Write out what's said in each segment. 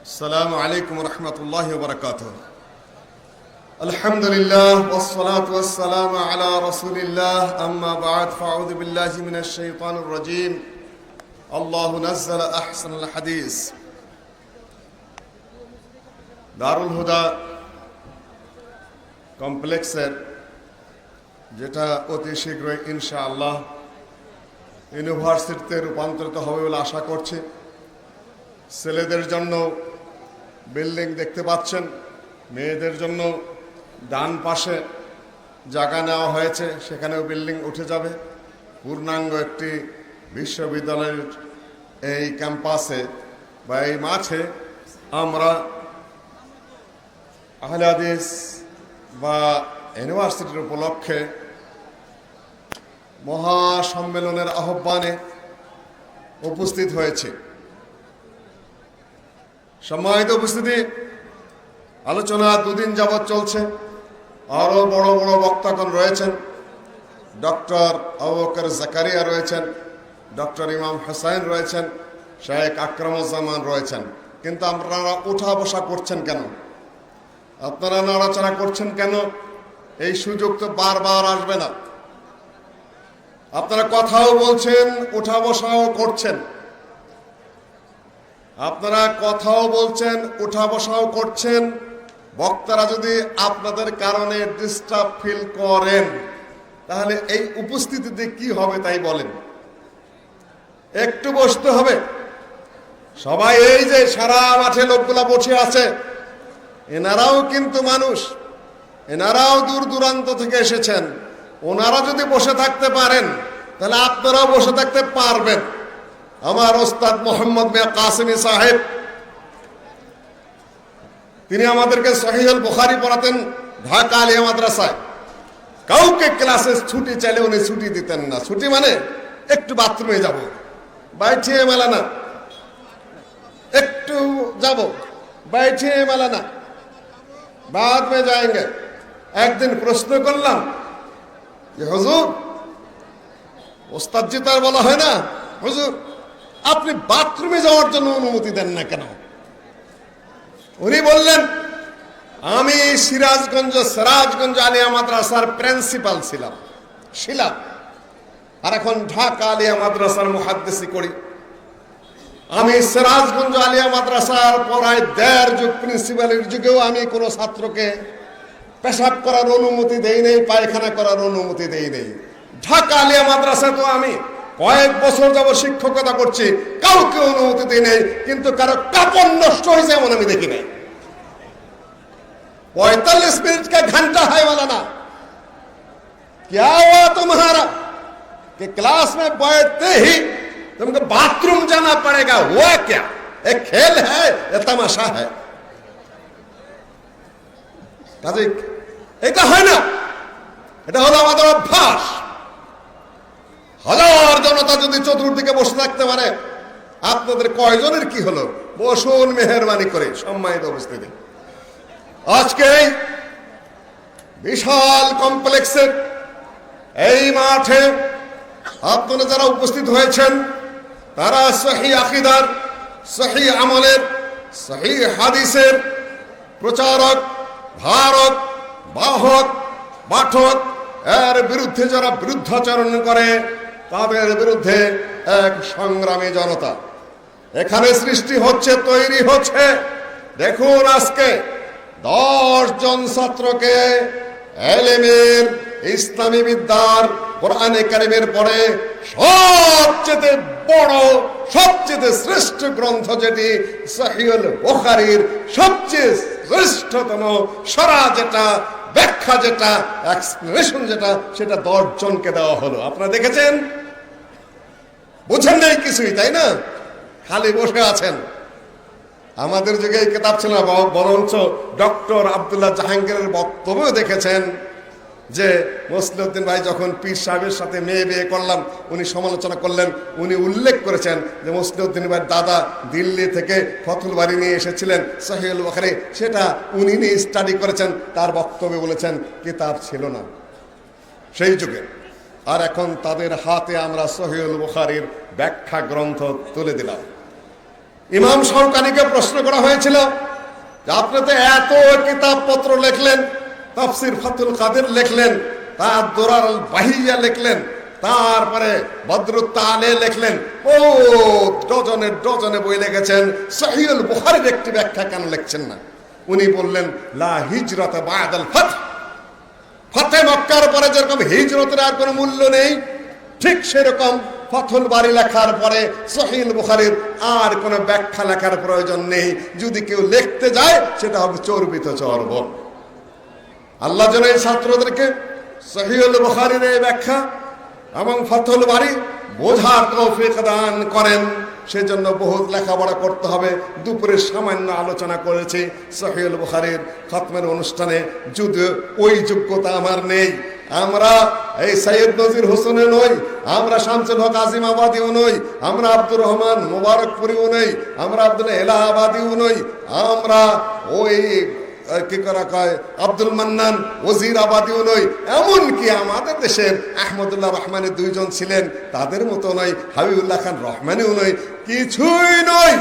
السلام عليكم ورحمة الله وبركاته. الحمد لله والصلاة والسلام على رسول الله. أما بعد فأعوذ بالله من الشيطان الرجيم. الله نزل أحسن الحديث. দারুল হুদা কমপ্লেক্সের যেটা অতি শীঘ্রই ইনশাআল্লাহ ইউনিভার্সিটিতে রূপান্তরিত হবে বলে আশা করছি। ছেলেদের জন্য বিল্ডিং দেখতে পাচ্ছেন, মেয়েদের জন্য ডান পাশে জায়গা নেওয়া হয়েছে, সেখানেও বিল্ডিং উঠে যাবে। পূর্ণাঙ্গ একটি বিশ্ববিদ্যালয়ের এই ক্যাম্পাসে বা এই মাঠে আমরা আহলে হাদিস বা ইউনিভার্সিটির উপলক্ষে মহাসম্মেলনের আহ্বানে উপস্থিত হয়েছে। সম্মানিত উপস্থিতি, আলোচনা দুদিন যাবৎ চলছে। আরো বড় বড় বক্তাগণ রয়েছেন। ডক্টর আবু বকর জাকারিয়া রয়েছেন, ডক্টর ইমাম হুসাইন রয়েছেন, শেখ আকরামুজ্জামান রয়েছেন। কিন্তু আপনারা উঠা বসা করছেন কেন? আপনারা নড়াচড়া করছেন কেন? এই সুযোগ তো বারবার আসবে না। আপনারা কথাও বলছেন, উঠা বসাও করছেন। আপনারা কথাও বলছেন, উঠা বসাও করছেন। বক্তারা যদি আপনাদের কারণে ডিস্টার্ব ফিল করেন, তাহলে এই উপস্থিতিতে কি হবে তাই বলেন। একটু বসতে হবে। সবাই এই যে সারা মাঠে লোকগুলা বসে আছে, এনারাও কিন্তু মানুষ, এনারাও দূর দূরান্ত থেকে এসেছেন। ওনারা যদি বসে থাকতে পারেন, তাহলে আপনারাও বসে থাকতে পারবেন। আমার ওস্তাদ মোহাম্মদ মিয়া কাসেমি সাহেব, তিনি আমাদেরকে সহিহুল বুখারী পড়াতেন ঢাকা আলিয়া মাদ্রাসায়। কাউকে ক্লাসে ছুটি চাইলে উনি ছুটি দিতেন না। ছুটি মানে একটু বাথরুমে যাব, বাইঠিয়ে মেলা না, একটু যাব, बैठिए मौलाना, बाद में जाएंगे। একদিন প্রশ্ন করলাম যে হুজুর, ওস্তাদ জি তার বলা হয় না, হুজুর আপনি বাথরুমে যাওয়ার জন্য অনুমতি দেন না কেন? উনি বললেন, আমি সিরাজগঞ্জ আলিয়া মাদ্রাসার প্রিন্সিপাল ছিলাম, আর এখন ঢাকা আলিয়া মাদ্রাসার মুহাদ্দিসি করি। আমি সিরাজগঞ্জ আলিয়া মাদ্রাসার পড়ায় 1.5 যুগ, প্রিন্সিপালের যুগেও আমি কোনো ছাত্রকে পেশাব করার অনুমতি দেই নেই, পায়খানা করার অনুমতি দেই নেই। ঢাকা আলিয়া মাদ্রাসা তো আমি কয়েক বছর যাবত শিক্ষকতা করছি, কাউকে অনুমতি দেই নেই। কিন্তু কারো কাপড় নষ্ট হয়েছে এমন আমি দেখি নাই। 45 मिनट का घंटा है मौलाना, क्या हुआ तुम्हारा कि क्लास में बैठते ही तुमको बाथरूम जाना पड़ेगा? हुआ क्या? एक खेल है या तमाशा है? এটা হয় না, এটা হলো আমাদের অভ্যাস। হাজার জনতা যদি চতুর্দিকে বসে থাকতে পারে, আপনাদের কয়জনের কি হলো? বসুন মেহেরবানি করে। সম্মানিত উপস্থিতি, আজকে বিশাল কমপ্লেক্সের এই মাঠে আপনারা যারা উপস্থিত হয়েছেন, তারা সহি আকীদার, সহি আমলের, সহি হাদিসের প্রচারক, ধারক, বাহক, পাঠক। এর বিরুদ্ধে যারা বিরুদ্ধাচরণ করে, তাদের বিরুদ্ধে এক সংগ্রামী জনতা এখানে সৃষ্টি হচ্ছে, তৈরি হচ্ছে। দেখুন, আজকে 10 জন ছাত্রকে এলেমের, ইসলামী বিদ্যার, কোরআনে কারিমের পরে সবচেয়ে বড়, সবচেয়ে শ্রেষ্ঠ গ্রন্থ যেটি সহিহুল বুখারীর সবচেয়ে শ্রেষ্ঠতম সরা যেটা, ব্যাখ্যা যেটা, এক্সপ্লেনেশন যেটা, সেটা 10 জনকে দেওয়া হলো। আপনারা দেখেছেন? বুঝেন নাই কিছুই, তাই না? খালি বসে আছেন। আমাদের যুগে এই কিতাব ছিল না, বরঞ্চ ডক্টর আব্দুল্লাহ জাহাঙ্গীরের বক্তব্য দেখেছেন যে মসলিউদ্দিন ভাই যখন পীর সাহেবের সাথে মেয়ে বিয়ে করলাম, উনি সমালোচনা করলেন। উনি উল্লেখ করেছেন যে মসলিউদ্দিন ভাইয়ের দাদা দিল্লি থেকে ফতুল বাড়ি নিয়ে এসেছিলেন সহিহুল বুখারী, সেটা উনি নিয়ে স্টাডি করেছেন। তার বক্তব্যে বলেছেন কিতাব ছিল না সেই যুগে। আর এখন তাদের হাতে আমরা সহিহুল বুখারীর ব্যাখ্যা গ্রন্থ তুলে দিলাম। ইমাম শাওকানিকে প্রশ্ন করা হয়েছিল যে আপনি তো এত কিতাবপত্র লিখলেন, তাফসির ফাতুল কাদের লিখলেন, তার দুরার বাহিয়া লিখলেন, তারপরে বদরুত তালে লিখলেন, ও ডজনে ডজনে বই লিখেছেন, সহিহুল বুখারীর একটি ব্যাখ্যা কেন লিখছেন না? উনি বললেন, লা হিজরাতা বাদাল ফাতহ, ফাতহে মক্কার পরে যেরকম হিজরতের আর কোনো মূল্য নেই, ঠিক সেরকম ফাথুল বারি লেখার পরে সহিহুল বুখারীর আর কোনো ব্যাখ্যা লেখার প্রয়োজন নেই। যদি কেউ লিখতে যায় সেটা হবে চর্বিত চর্ব। আল্লাহ যেন এই ছাত্রদেরকে সহিহুল বুখারীর এই ব্যাখ্যা এবং ফাথুল বারি বোঝার তৌফিক দান করেন। সেজন্য বহুত লেখাপড়া করতে হবে। দুপুরে সামান্য আলোচনা করেছি সহিহুল বুখারীর খতমের অনুষ্ঠানে, যদিও ওই যোগ্যতা আমার নেই। আমরা এই সৈয়দ নজির হোসেনও নই, আমরা শামসুল হক আজিমাবাদীও নই, আমরা আব্দুর রহমান মোবারকপুরিও নই, আমরা আব্দুল্লাহ এলাহাবাদীও নই, আমরা ওই কি করা কয় আব্দুল মান্নান ওজিরাবাদীও নই, এমনকি আমাদের দেশের আহমদুল্লাহ রহমানের দুইজন ছিলেন তাদের মতো নয়, হাবিবুল্লাহ খান রহমানিও নই, কিছুই নই।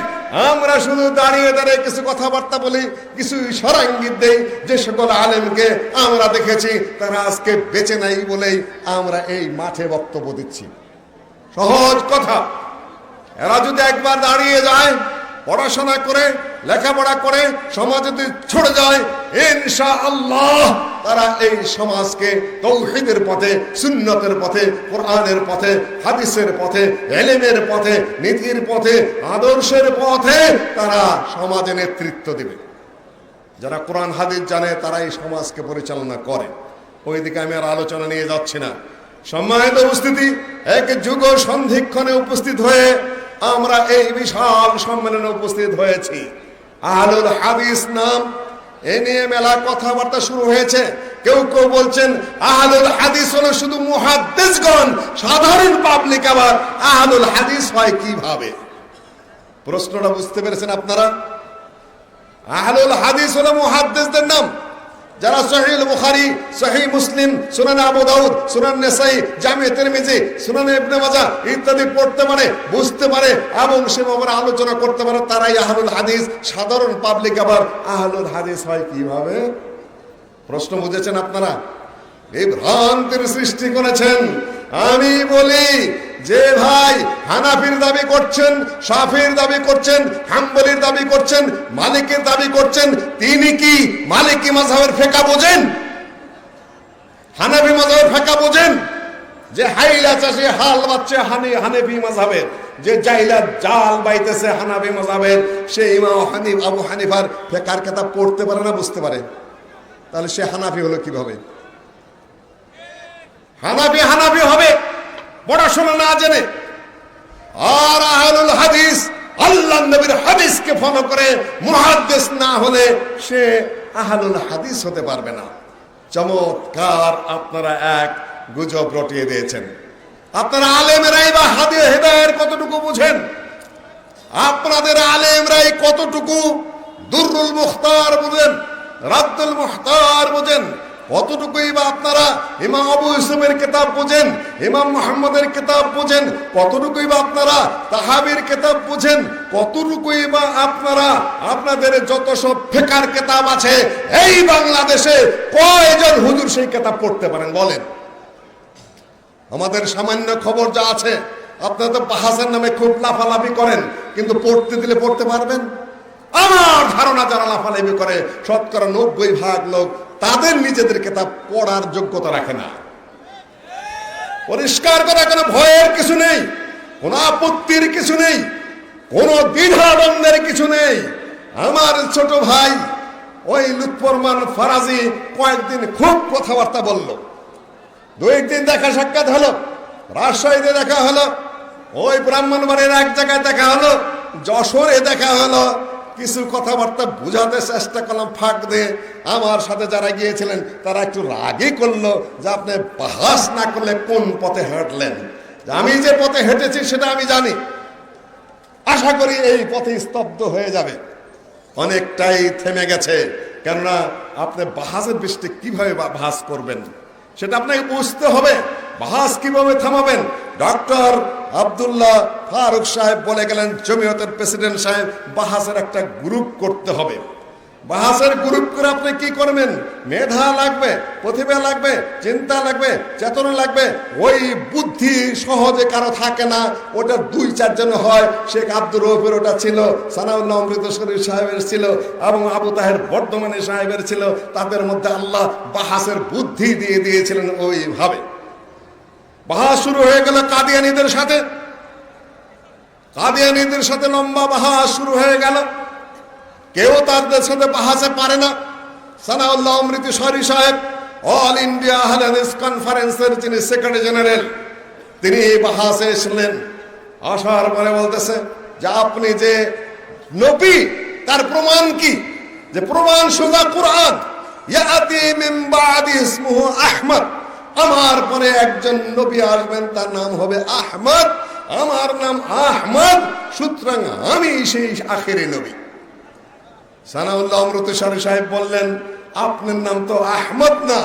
আমরা শুধু দাঁড়িয়ে দাঁড়িয়ে কিছু কথাবার্তা বলি, কিছু ইশারা ইঙ্গিত দেই। যে সকল আলেমকে আমরা দেখেছি তারা আজকে বেঁচে নাই বলেই আমরা এই মাঠে বক্তব্য দিচ্ছি। সহজ কথা, এরা যদি একবার দাঁড়িয়ে যায়, পড়াশোনা করে লেখাপড়া করে সমাজ যদি ছড়ে যায়, ইনশাআল্লাহ তারা এই সমাজকে তৌহিদের পথে, সুন্নতের পথে, কোরআনের পথে, হাদিসের পথে, ইলমের পথে, নীতির পথে, আদর্শের পথে তারা সমাজে নেতৃত্ব দিবে। যারা কোরআন হাদিস জানে তারা এই সমাজকে পরিচালনা করে। ওইদিকে আমি আর আলোচনা নিয়ে যাচ্ছি না। সম্মানিত উপস্থিতি, এক যুগ সন্ধিক্ষণে উপস্থিত হয়ে আমরা এই বিশাল সম্মেলনে উপস্থিত হয়েছি। আহলুল হাদিস নাম এ নিয়ে মেলা কথাবার্তা শুরু হয়েছে। কেউ কেউ বলছেন আহলুল হাদিস হলো শুধু মুহাদ্দিসগণ, সাধারণ পাবলিক আবার আহলুল হাদিস হয় কিভাবে? প্রশ্নটা বুঝতে পেরেছেন আপনারা? আহলুল হাদিস হলো মুহাদ্দিসদের নাম, যারা সহিহুল বুখারী, সহিহ মুসলিম, সুনান আবু দাউদ, সুনান নাসাই, জামি তিরমিজি, সুনান ইবনে মাজাহ ইত্যাদি পড়তে পারে, বুঝতে পারে এবং সেভাবে আলোচনা করতে পারে, তারাই আহলুল হাদিস। সাধারণ পাবলিক আবার আহলুল হাদিস হয় কিভাবে? প্রশ্ন বুঝেছেন আপনারা? এই ভ্রান্তির সৃষ্টি করেছেন। আমি বলি যে ভাই হানাফির দাবি করছেন, শাফির দাবি করছেন, হাম্বলির দাবি করছেন, মালিকের দাবি করছেন, তিনি কি মালিকি মাযহাবের ফিকহ বোঝেন? হানাফি মাযহাবের ফিকহ বোঝেন? যে হাইলা চাষে হাল বাচ্ছে হানাফি মাযহাবের, যে জাইলা জাল বাইতেছে হানাফি মাযহাবের, সে ইমাম আবু হানিফার ফিকহের কিতাব পড়তে পারে না, বুঝতে পারে? তাহলে সে হানাফি হলো কিভাবে? হানাফি হবে পড়াশোনা না জেনে। আর আহলুল হাদিস আল্লাহর নবীর হাদিসকে ফলো করে মুহাদ্দিস না হলে সে আহলুল হাদিস হতে পারবে না। চমৎকার আপনারা এক গুজব রটিয়ে দিয়েছেন। আপনারা আলেমরাই বা হাদিস হেদায়ের কতটুকু বুঝেন? আপনাদের আলেমরাই কতটুকু দুররুল মুখতার বুঝেন, রাদ্দুল মুখতার বুঝেন? কতটুকুই বা আপনারা ইমাম আবু ইউসুফের কিতাব বুঝেন, ইমাম মুহাম্মদের কিতাব বুঝেন? কতটুকুই বা আপনারা তাহাবীর কিতাব বুঝেন? কতটুকুই বা আপনারা আপনাদের যত সব ফিকহের কিতাব আছে এই বাংলাদেশে কয়জন হুজুর সেই কিতাব পড়তে পারেন বলেন? আমাদের সামান্য খবর যা আছে, আপনারা তো বাহাসের নামে খুব লাফালাফি করেন, কিন্তু পড়তে দিলে পড়তে পারবেন? আমার ধারণা যারা লাফালাফি করে শতকরা 90% লোক তাদের নিজেদের কিতাব পড়ার যোগ্যতা রাখে না। পরিষ্কার কথা, কোনো ভয়ের কিছু নেই, কোনো আপত্তির কিছু নেই, কোনো দ্বিধাদ্বন্দ্বের কিছু নেই। আমার ছোট ভাই ওই লুৎফরমান ফরাজি কয়েকদিন খুব কথাবার্তা বলল, 2-1 দিন দেখা সাক্ষাৎ হলো, রাজশাহীতে দেখা হলো, ওই ব্রাহ্মণবাড়ির এক জায়গায় দেখা হলো, যশোরে দেখা হলো। কিছু কথাবার্তা বুঝাতে চেষ্টা করলাম ফাঁক দিয়ে। আমার সাথে যারা গিয়েছিলেন তারা একটু রাগই করলো যে আপনি বাহাস না করলে কোন পথে হাঁটলেন। আমি যে পথে হেঁটেছি সেটা আমি জানি, আশা করি এই পথে স্তব্ধ হয়ে যাবে। অনেকটাই থেমে গেছে, কেননা আপনি বাহাসের বৃষ্টি কিভাবে বাহাস করবেন সেটা আপনাকে বুঝতে হবে। বাহাস কিভাবে থামাবেন? ডক্টর আব্দুল্লাহ ফারুক সাহেব বলে গেলেন, জমিয়তের প্রেসিডেন্ট সাহেব, বাহাসের একটা গ্রুপ করতে হবে। বাহাসের গ্রুপ করে আপনি কি করবেন? মেধা লাগবে, প্রতিভা লাগবে, চিন্তা লাগবে, চেতনা লাগবে। ওই বুদ্ধি সহজে কারো থাকে না, ওটা 2-4 জন হয়। শেখ আব্দুর রউফের ওটা ছিল, সানাউল্লাহ অমৃতসরী সাহেবের ছিল, এবং আবু তাহের বর্ধমানী সাহেবের ছিল। তাদের মধ্যে আল্লাহ বাহাসের বুদ্ধি দিয়ে দিয়েছিলেন ওইভাবে। বাহাস শুরু হয়ে গেল কাদিয়ানীদের সাথে। কাদিয়ানীদের সাথে লম্বা বাহাস শুরু হয়ে গেল। কেউ তাদের সাথে বাহাসে পারে না। সানাউল্লাহ অমৃতসরী সাহেব, অল ইন্ডিয়া আহলে হাদিস কনফারেন্সের যিনি সেক্রেটারি জেনারেল, তিনি বাহাসে এসেছিলেন। আসার পরে বলতেছে যে আপনি যে নবী, তার প্রমাণ কি? যে প্রমাণ সোজা কোরআন। ইয়াতি মিন বাদি ইসমুহু আহমদ, আমার পরে একজন নবী আসবেন, তার নাম হবে আহমদ। আমার নাম আহমদ, সুতরাং আমি সেই আখেরি নবী। সানাউল্লাহ অমৃতসরী সাহেব বললেন, আপনার নাম তো আহমদ না,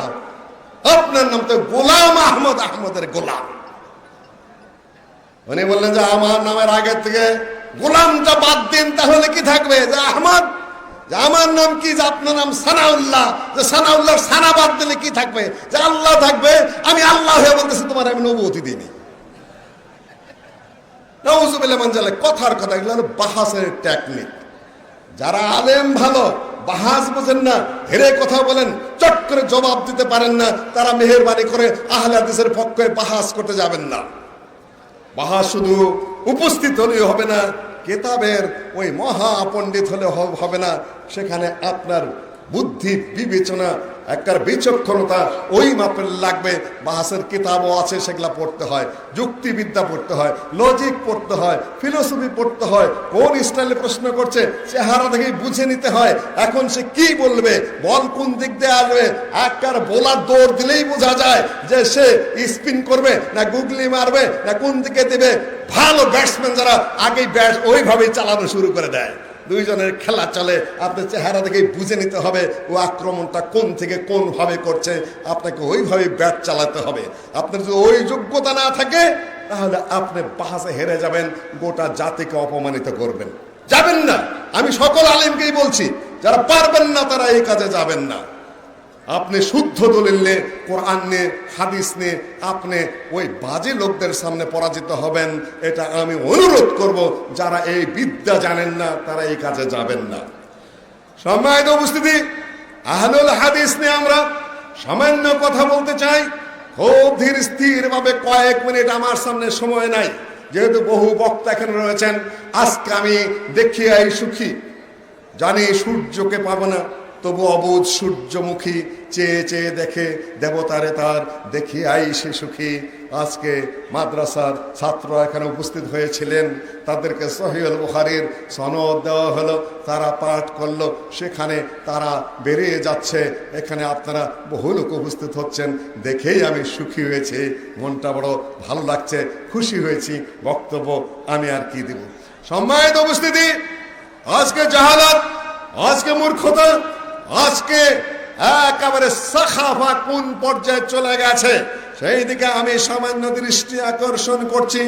আপনার নাম তো গোলাম আহমদ, আহমদের গোলাম। উনি বললেন যে আমার নামের আগে থেকে গোলামটা বাদ দিন, তাহলে কি থাকবে? যে আহমদ। যে আমার নাম কি? যে আপনার নাম সানাউল্লাহ। যে সানাউল্লাহ সানা বাদ দিলে কি থাকবে? যে আল্লাহ থাকবে। আমি আল্লাহ হয়ে বলতেছি, তোমার আমি নবুয়তি দিইনি। নাউযুবিল্লাহ মান জালিক। কথার কথা, এগুলো হলো বাহাসের টেকনিক। যারা আলেম ভালো, বাহাস বোঝেন না, হেরে কথা বলেন, চট করে জবাব দিতে পারেন না, তারা মেহেরবানি করে আহলে হাদিসের পক্ষে বাহাস করতে যাবেন না। বাহাস শুধু উপস্থিত হলেই হবে না, কেতাবের ওই মহা পণ্ডিত হলে হবে না। সেখানে আপনার বুদ্ধি, বিবেচনা, একটা বিচক্ষণতা ওই মাপের লাগবে। বাহাসের কিতাবও আছে, সেগুলা পড়তে হয়। যুক্তিবিদ্যা পড়তে হয়, লজিক পড়তে হয়, ফিলোসফি পড়তে হয়। কোন স্টাইলে প্রশ্ন করছে চেহারা দেখেই বুঝে নিতে হয়। এখন সে কি বলবে, বল কোন দিক দিয়ে আসবে, একবার বোলার দৌড় দিলেই বোঝা যায় যে সে স্পিন করবে না গুগলি মারবে না কোন দিকে দেবে। ভালো ব্যাটসম্যান যারা আগেই ব্যাট ওইভাবেই চালানো শুরু করে দেয়। দুইজনের খেলা চলে, আপনার চেহারা দেখেই বুঝে নিতে হবে ও আক্রমণটা কোন থেকে কোন ভাবে করছে। আপনাকে ওইভাবে ব্যাট চালাতে হবে। আপনার যদি ওই যোগ্যতা না থাকে, তাহলে আপনি বাহাসে হেরে যাবেন, গোটা জাতিকে অপমানিত করবেন। যাবেন না। আমি সকল আলেমকেই বলছি, যারা পারবেন না তারা এই কাজে যাবেন না। আপনি শুদ্ধ দলিল নিয়ে, কোরআন নিয়ে, হাদিস নিয়ে আপনি ওই বাজে লোকদের সামনে পরাজিত হবেন। এটা আমি অনুরোধ করব, যারা এই বিদ্যা জানেন না তারা এই কাজে যাবেন না। সম্মানিত উপস্থিতি, আহলুল হাদিস নিয়ে আমরা সামান্য কথা বলতে চাই, খুব ধীর স্থির ভাবে। কয়েক মিনিট আমার সামনে সময় নাই, যেহেতু বহু বক্তা এখানে রয়েছেন। আজকে আমি দেখিয়ে সুখী, জানি সূর্যকে পাবো না, তবু অবুঝ সূর্যমুখী চেয়ে চেয়ে দেখে দেবতারে তার, দেখি আই সে সুখী। আজকে মাদ্রাসার ছাত্র এখানে উপস্থিত হয়েছিলেন, তাদেরকে সহিহুল বুখারীর সনদ দেওয়া হলো, তারা পাঠ করলো, সেখানে তারা বেরিয়ে যাচ্ছে। এখানে আপনারা বহু লোক উপস্থিত হচ্ছেন, দেখেই আমি সুখী হয়েছি, মনটা বড় ভালো লাগছে, খুশি হয়েছি। বক্তব্য আমি আর কি দিব। সম্মানিত উপস্থিতি, আজকে জাহালাত, আজকে মূর্খতা, আজকে একেবারে সাখাফা কোন পর্যায়ে চলে গেছে, সেই দিকে আমি সামান্য দৃষ্টি আকর্ষণ করছি।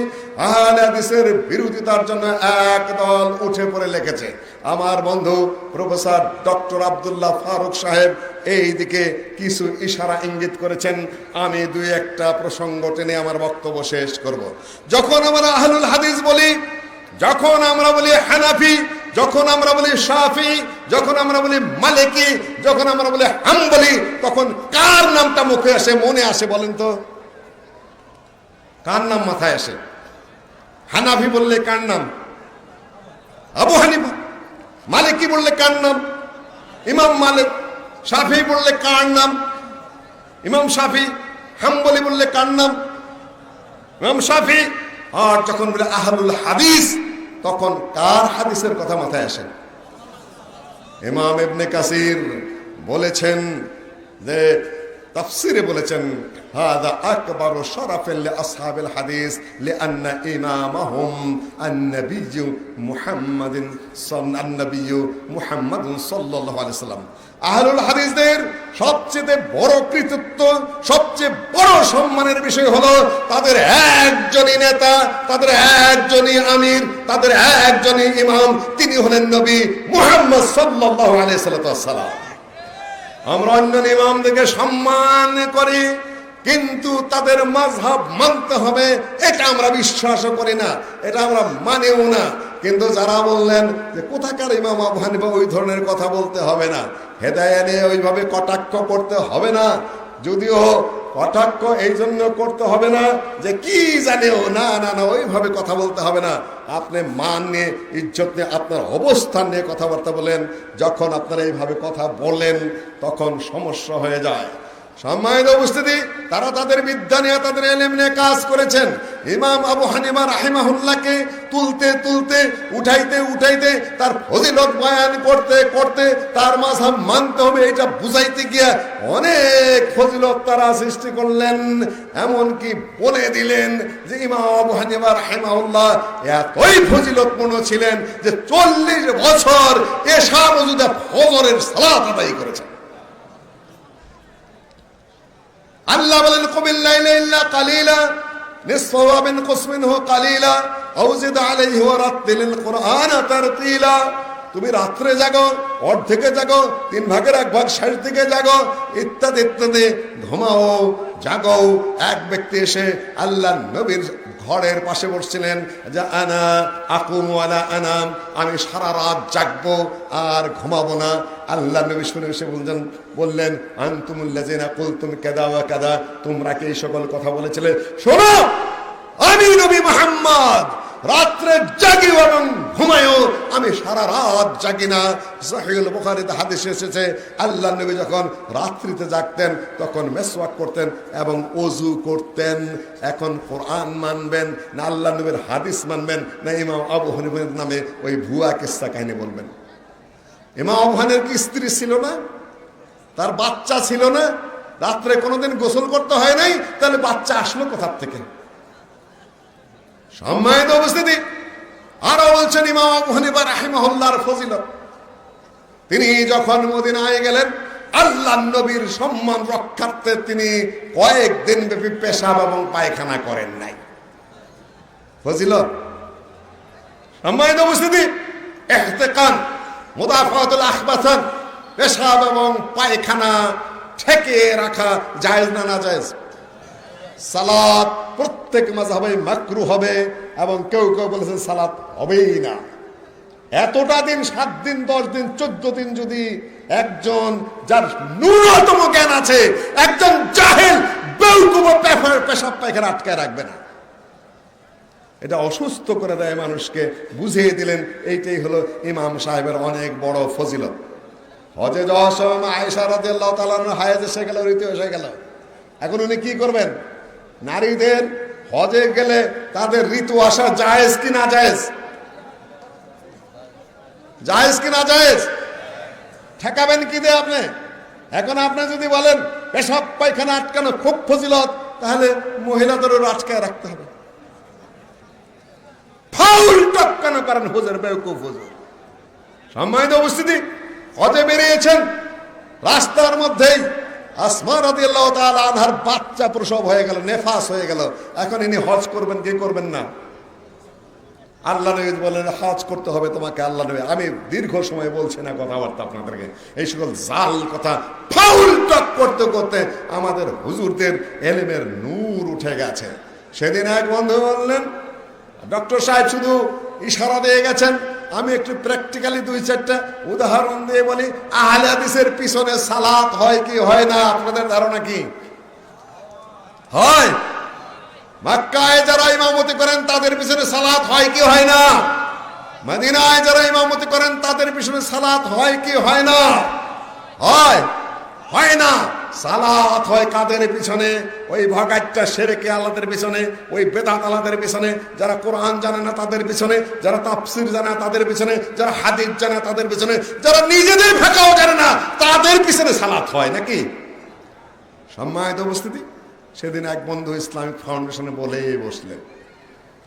আহলে হাদিসের বিরোধিতার জন্য এক দল উঠে পড়ে লেগেছে। আমার বন্ধু প্রফেসর ডক্টর আব্দুল্লাহ ফারুক সাহেব এই দিকে কিছু ইশারা ইঙ্গিত করেছেন। আমি দুই একটা প্রসঙ্গ টেনে আমার বক্তব্য শেষ করব। যখন আমরা আহলুল হাদিস বলি, যখন আমরা বলি হানাফি, যখন আমরা বলি শাফি, যখন আমরা বলি মালিকি, যখন আমরা বলি হাম্বলি, তখন কার নামটা মুখে আসে, মনে আসে বলেন তো? কার নাম মাথায় আসে? হানাফি বললে কার নাম? আবু হানিফা। মালিকি বললে কার নাম? ইমাম মালিক। শাফি বললে কার নাম? ইমাম শাফি। হাম্বলি বললে কার নাম? ইমাম শাফি। আর যখন বলে আহলুল হাদিস, তখন কার হাদিসের কথা মাথায় আসে? ইমাম ইবনে কাসির বলেছেন যে তাফসিরে বলেছেন হাদা আকবারু শারাফিল লিআসহাবিল হাদিস লিআন্না ইমামাহুম আন-নাবিয়্যু মুহাম্মাদুন সাল্লাল্লাহু আলাইহি সাল্লাম। আহলুল হাদিসদের সবচেয়ে বড় কৃতিত্ব, সবচেয়ে বড় সম্মানের বিষয় হলো তাদের একজনই নেতা, তাদের একজনই আমির, তাদের একজনই ইমাম, তিনি হলেন নবী মুহাম্মদ সাল্লাল্লাহু আলাইহি সাল্লাম। আমরা অন্য ইমামদেরকে সম্মান করি, কিন্তু তাদের মাযহাব মানতে হবে এটা আমরা বিশ্বাস করি না, এটা আমরা মানিও না। কিন্তু যারা বললেন যে কোথাকার ইমাম আবু হানিফা, ওই ধরনের কথা বলতে হবে না, হেদায়েত নিয়ে ওইভাবে কটাক্ষ করতে হবে না। যদিও কটাক্ষ এই জন্য করতে হবে না যে কি জানেও না, না না ওইভাবে কথা বলতে হবে না। আপনি মান নিয়ে, ইজ্জত নিয়ে, আপনার অবস্থান নিয়ে কথাবার্তা বলেন। যখন আপনারা এইভাবে কথা বলেন তখন সমস্যা হয়ে যায়। সম্মানিত উপস্থিতি, তারা তাদের বিদ্যা নিয়ে, তাদের ইলম নিয়ে কাজ করেছেন। ইমাম আবু হানিফা রাহিমাহুল্লাহকে তুলতে তুলতে, উঠাইতে উঠাইতে, তার ফজিলত বয়ান করতে করতে, তার মাযহাব মানতে হবে এটা বুঝাইতে গিয়া অনেক ফজিলত তারা সৃষ্টি করলেন। এমনকি বলে দিলেন যে ইমাম আবু হানিফা রাহিমাহুল্লাহ এতই ফজিলতপূর্ণ ছিলেন যে 40 বছর এশা ওজুদে ফজরের সালাত আদায় করেছেন। আল্লাহ বলেন কুমিল লাইলা ইল্লা কালিলা নিসফাহু ওয়া বিনকুস মিনহু কালিলা আও জিদ আলাইহি ওয়া রাত্তিলিল কুরআনা তারতিলা। তুমি রাত্রে জাগো, অর্ধেকে জাগো, 3 ভাগের 1 ভাগ শেষ দিকে জাগো, ইত্যাদি ইত্যাদি। ঘুমাও, জাগো। এক ব্যক্তি এসে আল্লাহর নবীর ঘরের পাশে বসছিলেন যে আনা আকুমু ওয়ালা আনাম, আমি সারা রাত জাগবো আর ঘুমাবো না। আল্লাহ নবী শুনে এসে বললেন আনতুমুল্লাযিনা কুলতুম কাদা ওয়া কাদা, তোমরা কি এই সকল কথা বলেছিলে? শোনো, আমি নবী মুহাম্মদ রাত্রে জাগি এবং ঘুমায়ও, আমি সারা রাত জাগি না। সহিহুল বুখারীতে হাদিস এসেছে আল্লাহ নবী যখন রাত্রিতে জাগতেন তখন মেসওয়াক করতেন এবং ওযু করতেন। এখন কোরআন মানবেন না আল্লাহ নবীর হাদিস মানবেন, না ইমাম আবু হানিফার নামে ওই ভুয়া কিসসা কাহিনী বলবেন? ইমাম আবু হানিফার কি স্ত্রী ছিল না? তার বাচ্চা ছিল না? রাত্রে কোনোদিন গোসল করতে হয় নাই, তাহলে বাচ্চা আসলো কোথা থেকে? সম্মানিত উপস্থিতি, আরো বলছেন ইমাম আবু হানিফা রাহিমাহুল্লাহর ফজিলত। তিনি যখন মদিনায় গেলেন আল্লাহ নবীর সম্মান রক্ষার্থে তিনি কয়েকদিন ব্যাপী পেশাব এবং পায়খানা করেন নাই। ফজিলত। সম্মানিত উপস্থিতি, ইহতিকান, মুদাফাতুল আখবাসান, পেশাব এবং পায়খানা ঠেকিয়ে রাখা জায়েজ না নাজায়েজ? সালাত প্রত্যেক মাযহাবে মাকরুহ হবে এবং কেউ কেউ বলেছেন সালাত হবেই না। এতটা দিন, 7 দিন, 10 দিন, 14 দিন যদি একজন যার ন্যূনতম জ্ঞান আছে, একজন জাহেল বেউকুব পেশাব পায়খানা আটকায় রাখবে না। এটা অসুস্থ করে দেয় মানুষকে। বুঝিয়ে দিলেন এইটাই হলো ইমাম সাহেবের অনেক বড় ফজিলত। হজে যাওয়ার সময় আয়েশা রাদিয়াল্লাহু তাআলা হায়েজ এসে গেল, ঋতু এসে গেল। এখন উনি কি করবেন? নারীদের হজে গেলে তাদের ঋতু আসা জায়েজ কি না জায়েজ? জায়েজ কি না জায়েজ? ঠেকাবেন কি দিয়ে আপনি? এখন আপনি যদি বলেন পেশাব পায়খানা আটকানো খুব ফজিলত, তাহলে মহিলাদেরও আটকায় রাখতে হবে। ফাউল টপকানো করেন হুজুর, বেওকুফ হুজুর। সম্মানিত উপস্থিতি, হজে বেরিয়েছেন, রাস্তার মধ্যেই আসমা রাদিয়াল্লাহু তাআলা আনহার বাচ্চা প্রসব হয়ে গেল, নেফাস হয়ে গেল। এখন ইনি হজ করবেন কি করবেন না? আল্লাহ নবী বলেন হজ করতে হবে তোমাকে। আল্লাহ নবী, আমি দীর্ঘ সময় বলছি না কথাবার্তা আপনাদেরকে, এই সকল জাল কথা ফাউল টক করতে করতে আমাদের হুজুরদের এলেমের নূর উঠে গেছে। সেদিন এক বন্ধু বললেন, ডক্টর সাহেব শুধু ইশারা দিয়ে গেছেন, আমি একটু প্র্যাকটিক্যালি 2-4টা উদাহরণ দিয়ে বলি। আহলে হাদিসের পিছনে সালাত হয় কি হয় না? আপনাদের ধারণা কি? হয়। মক্কায় যারা ইমামতি করেন তাদের পিছনে সালাত হয় কি হয় না? মদিনায় যারা ইমামতি করেন তাদের পিছনে সালাত হয় কি হয় না? হয়। হয় না। সালাত হয় কাদের পিছনে? ওই ভগাইটা শিরকে আল্লাহদের পিছনে, ওই বেদাত আল্লাহদের পিছনে, যারা কোরআন জানে না তাদের পিছনে, যারা তাফসীর জানে না তাদের পিছনে, যারা হাদিস জানে না তাদের পিছনে, যারা নিজেদের ফিকহ জানে না তাদের পিছনে সালাত হয় নাকি? সম্মানিত উপস্থিতি, সেদিন এক বন্ধু ইসলামিক ফাউন্ডেশনে বলেই বসলেন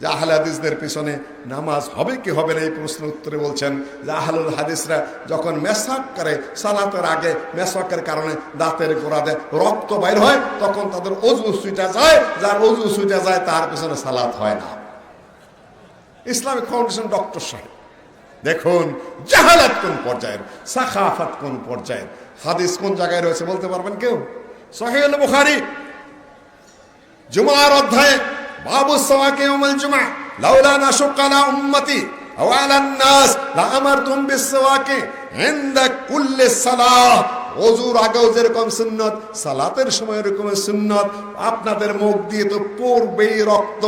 যে আহলে হাদিসদের পিছনে নামাজ হবে কি হবে না, এই প্রশ্ন উত্তরে বলছেন যে আহলুল হাদিসরা যখন মেসওয়াক করে সালাতের আগে মেসওয়াকের কারণে দাঁতের গোড়াতে রক্ত বাইর হয়, তখন তাদের ওযু ছুটে যায়, যার ওযু ছুটে যায় তার পিছনে সালাত হয় না। ইসলামিক ফাউন্ডেশন ডক্টর সাহেব, দেখুন জাহালাত কোন পর্যায়ের, সাখাফাত কোন পর্যায়ের, হাদিস কোন জায়গায় রয়েছে বলতে পারবেন কেউ? সহিহুল বুখারী জুমার অধ্যায়ে বাবু সাওয়াকি ইয়াউমুল জুমআ লাউলা নাশুক্কা আলা উম্মতি আও আলান নাস লা আমারতুম বিসওয়াকি ইনদা কুল্লি সালাহ। ওযুর আগেও যেরকম সুন্নত, সালাতের সময় এরকম সুন্নত। আপনাদের মুখ দিয়ে তো পড়বেই রক্ত,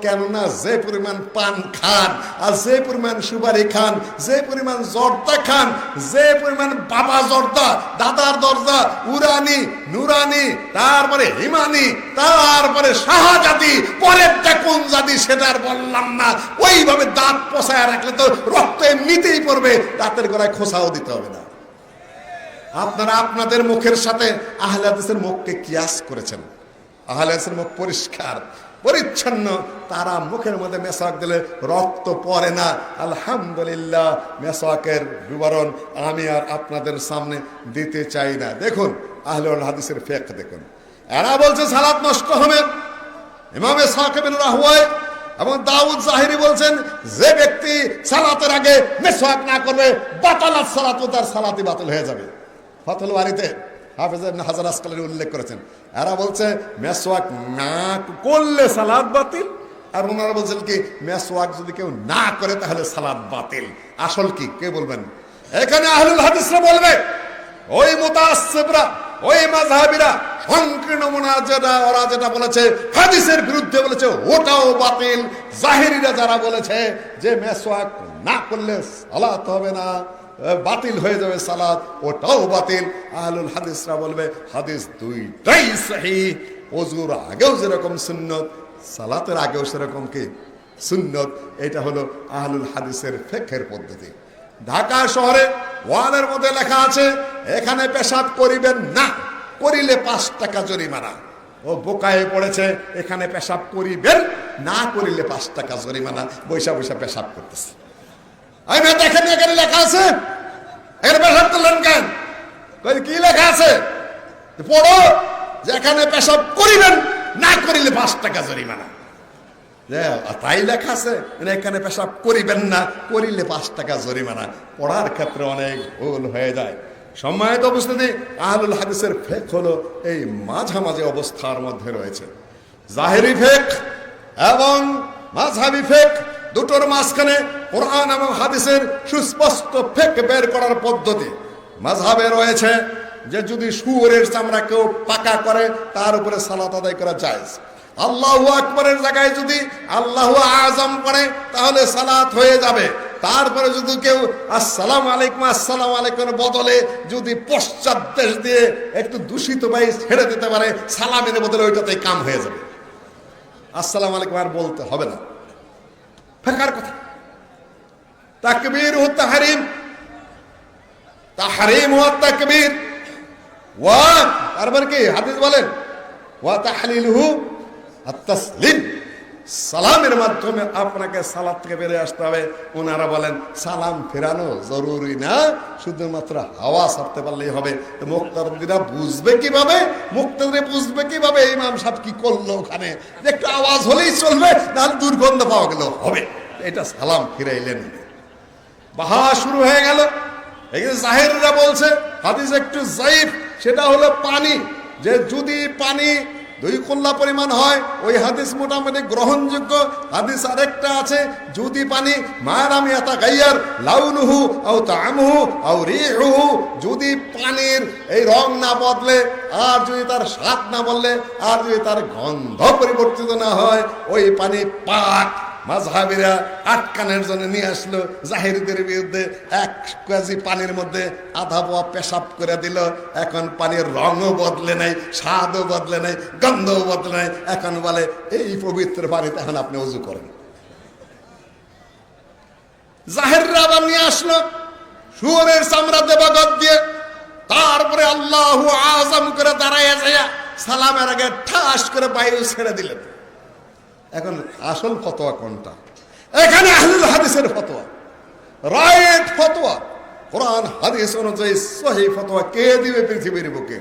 কেননা যে পরিমাণ পান খান, আর যে পরিমাণ সুপারি খান, যে পরিমাণ জর্দা খান, যে পরিমাণ বাবা জর্দা, দাদার দরজা, উরানি, নুরানি, তারপরে হিমানি, তারপরে শাহজাদি, পরেরটা কোন জাতি সেটা আর বললাম না। ওইভাবে দাঁত পচায় রাখলে তো রক্ত এমনিতেই পড়বে, দাঁতের গলায় খোসাও দিতে হবে না। আপনারা আপনাদের মুখের সাথে আহলে হাদিসের মুখকে কিয়াস করেছেন। আহলে হাদিসের মুখ পরিষ্কার পরিচ্ছন্ন, তারা মুখের মধ্যে মেসওয়াক দিলে রক্ত পড়ে না। আলহামদুলিল্লাহ, মেসওয়াকের বিবরণ আমি আর আপনাদের সামনে দিতে চাই না। দেখুন আহলুল হাদিসের ফিকহ দেখুন, এরা বলছে সালাত নষ্ট হবে। ইমাম ইসহাক ইবনে রাহওয়াই এবং দাউদ জাহিরি বলছেন যে ব্যক্তি সালাতের আগে মেসওয়াক না করবে বাতালাত সালাত, তার সালাতই বাতিল হয়ে যাবে। ফাতুল বারীতে হাফেজ ইবনে হাজার আসকালানি উল্লেখ করেছেন। এরা বলছে মেসওয়াক না করলে সালাত বাতিল, আর ওনারা বলছেন কি মেসওয়াক যদি কেউ না করে তাহলে সালাত বাতিল। আসল কি কে বলবেন? এখানে আহলুল হাদিসরা বলবে, ওই মুতাআসসিবরা, ওই মাযহাবীরা সংকীর্ণ মুনাজারা ওরা যেটা বলেছে হাদিসের বিরুদ্ধে বলেছে ওটাও বাতিল। জাহিরিরা যারা বলেছে যে মেসওয়াক না করলে সালাত হবে না, বাতিল হয়ে যাবে সালাত, ওটাও বাতিল। আহলুল হাদিসরা বলবে হাদিস দুইটাই সহিহ। ওযুর আগেও যেরকম সুন্নত, সালাতের আগেও সেরকম কি সুন্নত। এটা হলো আহলুল হাদিসের ফিকহের পদ্ধতি। ঢাকা শহরে ওয়ালের মধ্যে লেখা আছে এখানে পেশাব করিবেন না, করিলে 5 টাকা জরিমানা। ও বোকায় পড়েছে, এখানে পেশাব করিবেন না, করিলে 5 টাকা জরিমানা। বৈশা বৈশা পেশাব করতেছে। আমি দেখেন এখানে লেখা আছে, এখানে পেশাব করলেন কেন? কি লেখা আছে পড়ো, যে এখানে পেশাব করিবেন না, করিলে 5 টাকা জরিমানা। তাই লেখা আছে এখানে পেশাব করিবেন না, করিলে 5 টাকা জরিমানা। পড়ার ক্ষেত্রে অনেক ভুল হয়ে যায়। সম্মানিত উপস্থিতি, আহলুল হাদিসের ফিকহ হলো এই মাঝামাঝি অবস্থার মধ্যে রয়েছে। জাহিরি ফিকহ এবং মাযহাবী ফিকহ দুটোর মাঝখানে কোরআন এবং হাদিসের সুস্পষ্ট ফিকহ বের করার পদ্ধতি। মাযহাবে রয়েছে যে যদি শুয়োরের চামড়া কেউ পাকা করে তার উপরে সালাত আদায় করা জায়েজ। আল্লাহু আকবরের জায়গায় যদি আল্লাহু আযম পড়ে তাহলে সালাত হয়ে যাবে। তারপরে যদি কেউ আসসালামু আলাইকুম আসসালামু আলাইকুম বদলে যদি পশ্চাৎ দেশ দিয়ে একটু দূষিত ভাই ছেড়ে দিতে পারে, সালামের বদলে ওইটাতেই কাম হয়ে যাবে, আসসালামু আলাইকুম আর বলতে হবে না। ফিকহের কথা। তাকবীর ও তাহরিম, তাহরিম ও তাকবীর, ওয়া তারপর কি হাদিস বলেন ওয়া তাহলিলহু আত-তাসলিম, সালামের মাধ্যমে আপনাকে সালাত থেকে বেরিয়ে আসতে হবে। ওনারা বলেন সালাম ফেরানো জরুরি না, শুধুমাত্র হাওয়া ছাড়তে পারলেই হবে। মুক্তাদিরা বুঝবে কিভাবে? মুক্তাদিরা বুঝবে কিভাবে ইমাম সাহেব কি করলো ওখানে? একটু আওয়াজ হলেই চলবে, তাহলে দুর্গন্ধ পাওয়া গেল হবে। এটা সালাম ফিরাইলেন, বাহা শুরু হয়ে গেল। এখানে জাহিররা বলছে হাদিস একটু যায়িফ, সেটা হলো পানি, যে যদি পানি 2 কুল্লা পরিমাণ হয় ওই হাদিস মোটামুটি গ্রহণযোগ্য। হাদিস আরেকটা আছে যদি পানি মারাম ইয়াতাগায়্যার লাউনুহু আও তা'আমুহু আও রিহুহু, যদি পানির এই রং না বদলে, আর যদি তার স্বাদ না বদলে, আর যদি তার গন্ধ পরিবর্তিত না হয়, ওই পানি পাক। মাযহাবীরা আটকানের জন্য নিয়ে আসলো জাহিরীদের বিরুদ্ধে। 1 কেজি পানির মধ্যে আধা পোয়া পেশাব করে দিল। এখন পানির রঙও বদলে নাই, স্বাদও বদলে নাই, গন্ধও বদলে নাই। এখন বলে এই পবিত্র পানিতে এখন আপনি ওযু করেন। জাহিররা আবার নিয়ে আসলো শুয়োরের চামড়া দেবাগত দিয়ে, তারপরে আল্লাহু আযম করে দাঁড়ায় যায় সালামের আগে ঠাস করে বায়ু ছেড়ে দিলেন। এখন আসল ফতোয়া কোনটা? এখানে আহলুল হাদিসের ফতোয়া, রাইট ফতোয়া, কোরআন হাদিস অনুযায়ী সহিহ ফতোয়া কে দিবে পৃথিবীর বুকে?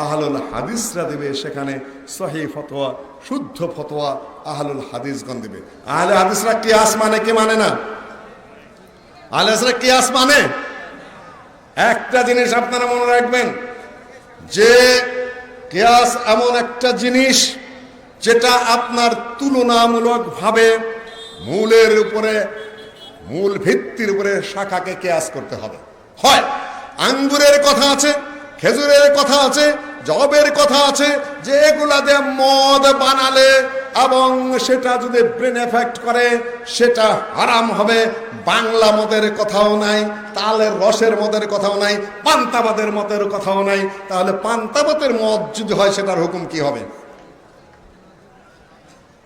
আহলুল হাদিসরা দিবে। সেখানে সহিহ ফতোয়া, শুদ্ধ ফতোয়া আহলুল হাদিসগণ দিবে। আহলে হাদিসরা কিয়াস মানে কি মানে না? আহলে হাদিসরা কিয়াস মানে একটা জিনিস আপনারা মনে রাখবেন, যে কিয়াস এমন একটা জিনিস যেটা আপনার তুলনামূলক ভাবে মূলের উপরে, মূল ভিত্তির উপরে শাখাকে কিয়াস করতে হবে। হয় আঙ্গুরের কথা আছে, খেজুরের কথা আছে, জবের কথা আছে, যে এগুলা দিয়ে মদ বানালে এবং সেটা যদি ব্রেন এফেক্ট করে সেটা হারাম হবে। বাংলা মদের কথাও নাই, তালের রসের মদের কথাও নাই, পান্তাবাদের মদের কথাও নাই। তাহলে পান্তাবাদের মদ যদি হয় সেটার হুকুম কি হবে?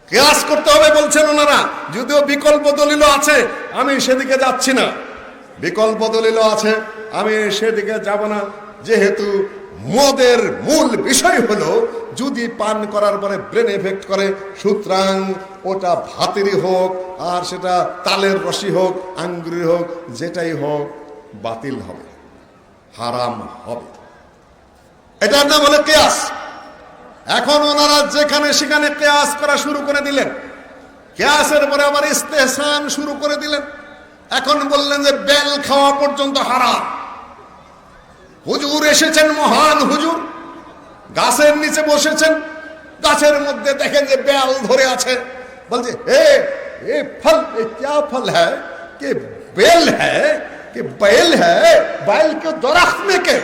কিয়াস করতে হবে বলছেন ওনারা। যদিও বিকল্প দলিল আছে, আমি সেদিকে যাচ্ছি না। বিকল্প দলিল আছে, আমি সেদিকে যাব না। যেহেতু মদের মূল বিষয় হলো যদি পান করার পরে ব্রেন এফেক্ট করে, সুতরাং ওটা ভাতেরই হোক আর সেটা তালের রসই হোক, আঙ্গুরের হোক, যেটাই হোক বাতিল হবে, হারাম হবে। এটার নাম হলো কিয়াস। এখন ওনারা যেখানে সেখানে কিয়াস করা শুরু করে দিলেন, কিয়াসের পরে আবার ইস্তেহসান শুরু করে দিলেন। এখন বললেন যে বেল খাওয়া পর্যন্ত হারাম। হুজুর এসেছেন, মহান হুজুর, গাছের নিচে বসেছেন, গাছের মধ্যে দেখেন যে বেল ধরে আছে। বলছে এ ফল, এ क्या फल है कि बेल है कि बैल है? बैल के दरख्त में के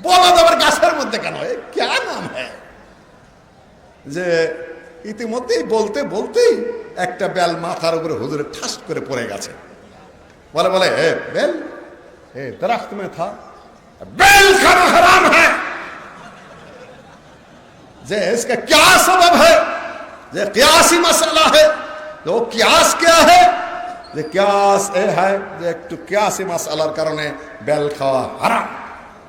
বলা আবার গাছের মধ্যে কেন? এ क्या नाम है? যে ইতিমধ্যেই বলতে বলতেই একটা বেল মাথার উপরে হুজুরে ঠাস করে পড়ে গেছে। বলে বলে এ বেল, এ दरख्त में था, बेल खाना हराम है। जे इसका क्या सबब है? जे कियासी मसला है। तो कियास क्या है? যে কিয়াস এ है যে একটু কিয়াসি মাসআলার কারণে বেল খাওয়া হারাম।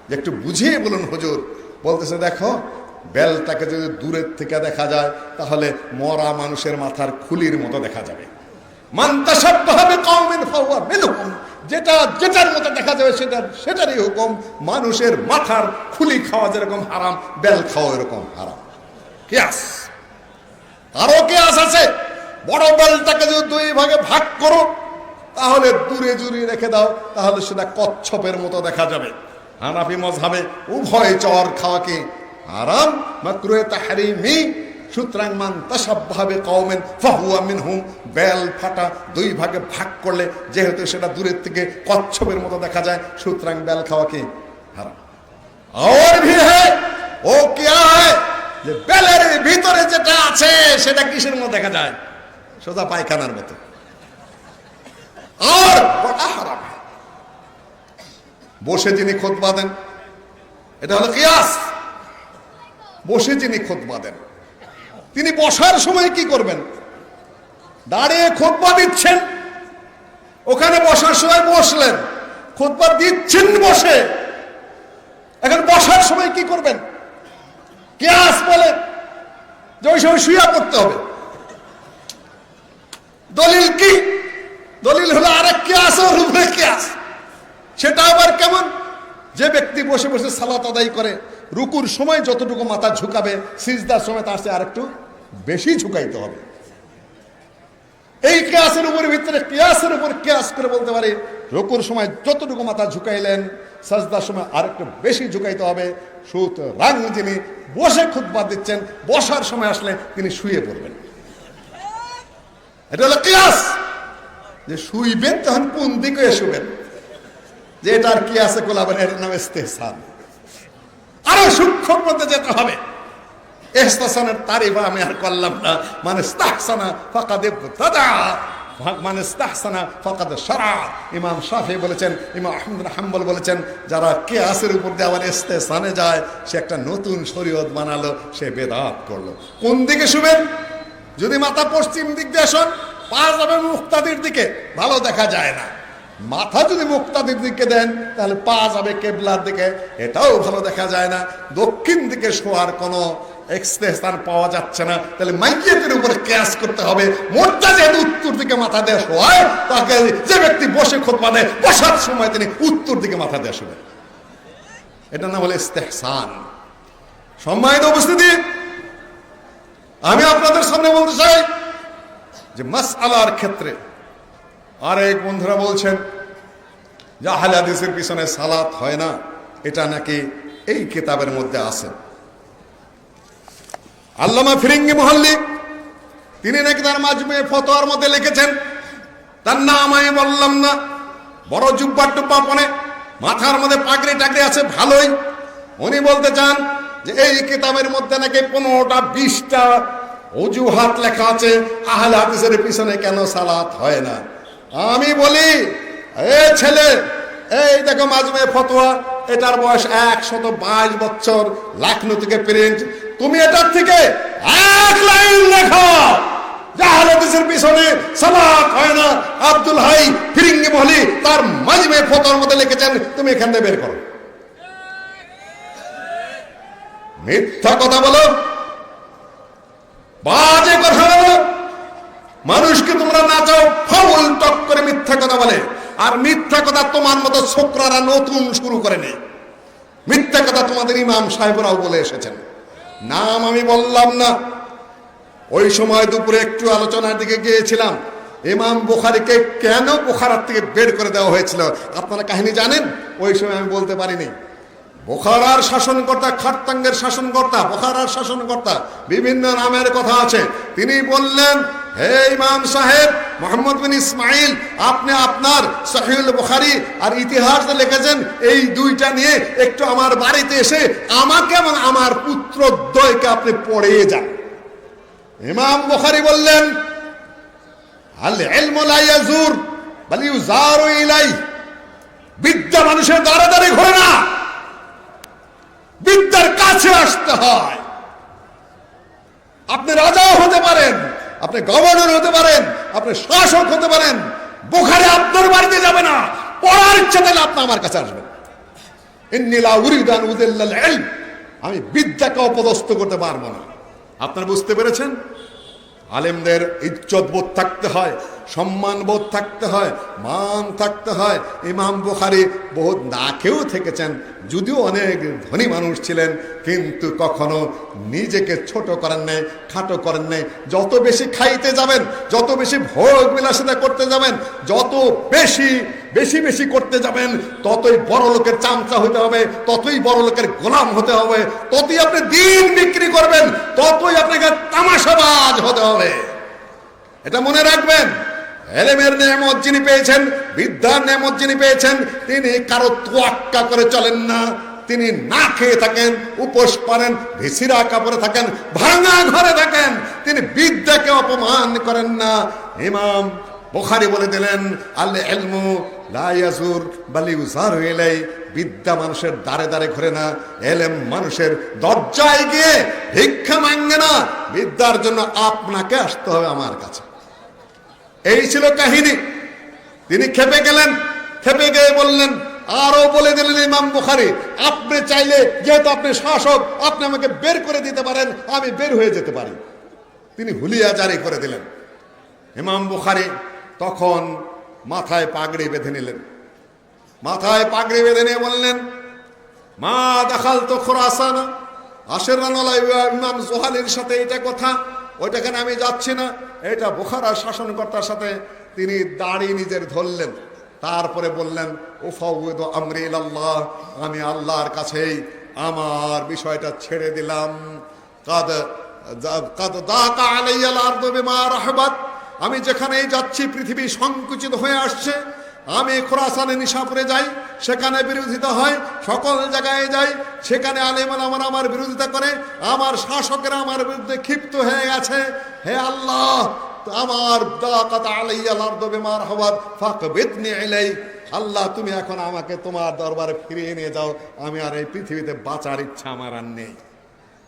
যে একটু বুঝিয়ে বলুন হুজুর। বলতেছে দেখো, বেলটাকে যদি দূরের থেকে দেখা যায় তাহলে মরা মানুষের মাথার খুলির মতো দেখা যাবে। মান তাশাব্বাহা বিকাওমিন ফাহুয়া মিনহুম। যেটা যেটার মতো দেখা যাবে সেটারই হুকুম। মানুষের মাথার খুলি খাওয়া যেরকম হারাম, বেল খাওয়া এরকম হারাম। কিয়াস। আরো কিয়াস আছে, বড় বেলটাকে যদি দুই ভাগে ভাগ করো তাহলে দূরে দূরে রেখে দাও, তাহলে সেটা কচ্ছপের মতো দেখা যাবে। হানাফি মাযহাবে উভয় চর খাওয়া কি হারাম, মাকরুহে তাহরিমি। সুতরাং মান তাশাব্বাহা বিকাওমিন ফাহুয়া মিনহুম। বেল ফাটা দুই ভাগে ভাগ করলে যেহেতু সেটা দূরের থেকে কচ্ছপের মতো দেখা যায়, সুতরাং বেল খাওয়া কি হারাম। और भी है, ও क्या है? যে বেলের ভিতরে যেটা আছে সেটা কিসের মতো দেখা যায়? সোজা পায়খানার মতো। আর বড় হারাম বসে যিনি খুতবা দেন, এটা হলো কিয়াস। বসে যিনি খুতবা দেন, তিনি বসার সময় কি করবেন? দাঁড়িয়ে খুতবা দিচ্ছেন, ওখানে বসার সময় বসলেন, খুতবা দিচ্ছেন বসে। এখন বসার সময় কি করবেন? কিয়াস বলে যে ওই সময় শুয়ে পড়তে হবে। দলিল কি? দলিল হলো আরেক কিয়াস, ওর উপরে কিয়াস। সেটা আবার কেমন? যে ব্যক্তি বসে বসে সালাত আদায় করে, রুকুর সময় যতটুকু মাথা ঝুঁকাবে, সিজদার সময় তার চেয়ে আরেকটু বেশি ঝুঁকাইতে হবে। এই কিয়াসের উপর ভিতরে কিয়াসের উপর কিয়াস করে বলতে পারে, রুকুর সময় যতটুকু মাথা ঝুঁকাইলেন, সাজদার সময় আরেকটু বেশি ঝুঁকাইতে হবে। সুতরাং যিনি বসে খুতবা দিচ্ছেন, বসার সময় আসলে তিনি শুয়ে পড়বেন। এটা হলো কিয়াস। যে শুইবেন তখন কোন দিকে শুবেন, যে এটার কিয়াসে কোলাবেন, এর নাম ইস্তেহসান। আরো সূক্ষ্ম মধ্যে যেতে হবে। ইস্তেহসানের তারিফ আমি আর করলাম না। মানে ইস্তাহসানা ফাকাদ ইবতাদা, মানে ইস্তাহসানা ফাকাদ শারা। ইমাম শাফি বলেছেন, ইমাম আহমদ বিন হাম্বল বলেছেন, যারা কিয়াসের উপর দিয়ে আবার ইস্তেহসানে যায় সে একটা নতুন শরীয়ত বানালো, সে বেদাত করলো। কোন দিকে শুবেন? যদি মাথা পশ্চিম দিক দিয়ে শোন, পা যাবে মুক্তাদির দিকে, ভালো দেখা যায় না। মাথা যদি মুক্তাদির দিকে দেন তাহলে পা যাবে কেবলার দিকে, এটাও ভালো দেখা যায় না। দক্ষিণ দিকে শোয়ার কোনো এক্সপ্রেশন পাওয়া যাচ্ছে না, তাহলে মাইয়াতের উপরে কেয়াস করতে হবে। মোর্চা যেহেতু উত্তর দিকে মাথা দেওয়া শোয়ায়, তাকে যে ব্যক্তি বসে খুতবা দেয় বসার সময় তিনি উত্তর দিকে মাথা দেওয়া শোবেন। এটা না হলে ইস্তেহসান। সম্মানিত উপস্থিতি, আমি আপনাদের সামনে বলতে চাই যে মাসআলার ক্ষেত্রে আরেক বন্ধুরা বলছেন যে আহলে হাদিসের পিছনে সালাত হয় না, এটা নাকি এই কিতাবের মধ্যে আছে। আল্লামা ফিরিঙ্গি মুহাল্লি তিনি নাকি তার মাজমুয়ে ফতোয়ার মধ্যে লিখেছেন, তার নাম আমি বললাম না, বড় জুব্বা টুব্বা পরে মাথার মধ্যে পাগড়ি টাগড়ি আছে ভালোই। উনি বলতে চান যে এই কিতাবের মধ্যে নাকি 15টা 20টা অজুহাত লেখা আছে আহলে হাদিসের পিছনে কেন সালাত হয় না। আমি বলি, এ ছেলে, এই দেখো মাজমুয়ে ফতোয়া, এটার বয়স 122 বছর, লখনৌ থেকে প্রিন্ট। তুমি এটার থেকে এক লাইন লেখো যে আহলে হাদিসের পিছনে সালাত হয় না। আব্দুল হাই ফিরিঙ্গি মুহাল্লি তার মাজমুয়ে ফতোয়ার মধ্যে লিখেছেন, তুমি এখান থেকে বের করো। মিথ্যা কথা বলো, বাজে কথা বলো, মানুষকে তোমরা নাচাও, ফাউল টক করে মিথ্যা কথা বলে। আর মিথ্যা কথা তোমার মতো ছোকরারা নতুন শুরু করে নেই, মিথ্যা কথা তোমাদের ইমাম সাহেবরাও বলে এসেছেন। নাম আমি বললাম না। ওই সময় দুপুরে একটু আলোচনার দিকে গিয়েছিলাম, ইমাম বুখারীকে কেন বুখারার থেকে বের করে দেওয়া হয়েছিল আপনারা কাহিনী জানেন? ওই সময় আমি বলতে পারিনি। বুখারার শাসনকর্তা, খারতাঙ্গের শাসনকর্তা, বুখারার শাসনকর্তা, বিভিন্ন নামের কথা আছে। তিনি বললেন, হে ইমাম সাহেব মুহাম্মদ বিন ইসমাইল, আপনি আপনার সহিহুল বুখারী আর ইতিহাস লিখেছেন, এই দুইটা নিয়ে একটু আমার বাড়িতে এসে আমাকে এবং আমার পুত্রদ্বয়কে আপনি পড়িয়ে যান। ইমাম বুখারী বললেন, আল ইলমু লা ইয়াজুর বাল ইউজারু ইলাই। বিদ্যা মানুষের দ্বারে দ্বারে ঘোরে না, বিদ্যার কাছে আসতে হয়। আপনি রাজাও হতে পারেন, আপনি গভর্নর হতে পারেন, আপনি শাসক হতে পারেন, বুখারী আপনার বাড়িতে যাবে না, পড়ার ইচ্ছা থাকলে আপনি আমার কাছে আসবেন। ইন্নী লা উরিদু আন উযিল্লাল ইলম, আমি বিদ্যাকে অপদস্থ করতে পারবো না। আপনারা বুঝতে পেরেছেন? আলেমদের ইজ্জত বোধ থাকতে হয়, সম্মান বোধ থাকতে হয়, মান থাকতে হয়। ইমাম বুখারী বহুত না খেয়েও থেকেছেন, যদিও অনেক ধনী মানুষ ছিলেন, কিন্তু কখনো নিজেকে ছোট করেন নাই, খাটো করেন নাই। যত বেশি খাইতে যাবেন, যত বেশি ভোগ বিলাসিতা করতে যাবেন, যত বেশি বেশি বেশি করতে যাবেন, ততই বড় লোকের চামচা হতে হবে, ততই বড় লোকের গোলাম হতে হবে, ততই আপনি দিন বিক্রি করবেন, ততই আপনাকে তামাশাবাজ হতে হবে। এটা মনে রাখবেন। এলেমের নেয়ামত যিনি পেয়েছেন, বিদ্যার নেয়ামত যিনি পেয়েছেন, তিনি কারো তোয়াক্কা করে চলেন না। তিনি না খেয়ে থাকেন, উপোস পারেন, ভিসিরা কাপড়ে থাকেন, ভাঙা ঘরে থাকেন, তিনি বিদ্যাকে অপমান করেন না। ইমাম বুখারী বলে দিলেন, আল ইলমু লা ইয়াজুর বাল ইউজারু ইলাই। বিদ্যা মানুষের দ্বারে দ্বারে ঘোরে না, এলেম মানুষের দরজায় গিয়ে ভিক্ষা মাঙ্গে না। বিদ্যার জন্য আপনাকে আসতে হবে আমার কাছে। এই ছিল কাহিনী। তিনি খেপে গেলেন, খেপে গিয়ে বললেন, আরো বলে দিলেন ইমাম বুখারী, আপনি চাইলে যেহেতু আপনি শাসক, আপনি আমাকে বের করে দিতে পারেন, আমি বের হয়ে যেতে পারি। তিনি হুলিয়া জারি করে দিলেন। ইমাম বুখারী তখন মাথায় পাগড়ি বেঁধে নিলেন। মাথায় পাগড়ি বেঁধে নিয়ে বললেন, মা দাখালতু খুরাসান, আশরানুল ইমাম জুহালির সাথে এটা কথা, ওইটাখানে আমি যাচ্ছি না। এটা বুখারার শাসনকর্তার সাথে তিনি দাড়ি নিজের ধরলেন, তারপরে বললেন, উফাউযিদু আমরি ইলাল্লাহ, আমি আল্লাহর কাছেই আমার বিষয়টা ছেড়ে দিলাম। কাদ দাকা আলাইয়াল আরদু বিমা রাহবাত, আমি যেখানেই যাচ্ছি পৃথিবী সংকুচিত হয়ে আসছে। আমি খোরাসানে নিশাপুরে যাই, সেখানে বিরোধিতা হয়, সকল জায়গায় যাই, সেখানে আলেম ওলামারা আমার বিরোধিতা করে, আমার শাসকেরা আমার বিরুদ্ধে ক্ষিপ্ত হয়ে গেছে। হে আল্লাহ, আমার দাকাত আলাইয়াল আরদু বিমা রাহবাত ফাকবিদনি ইলাই, আল্লাহ তুমি এখন আমাকে তোমার দরবারে ফিরিয়ে নিয়ে যাও, আমি আর এই পৃথিবীতে বাঁচার ইচ্ছা আমার আর নেই।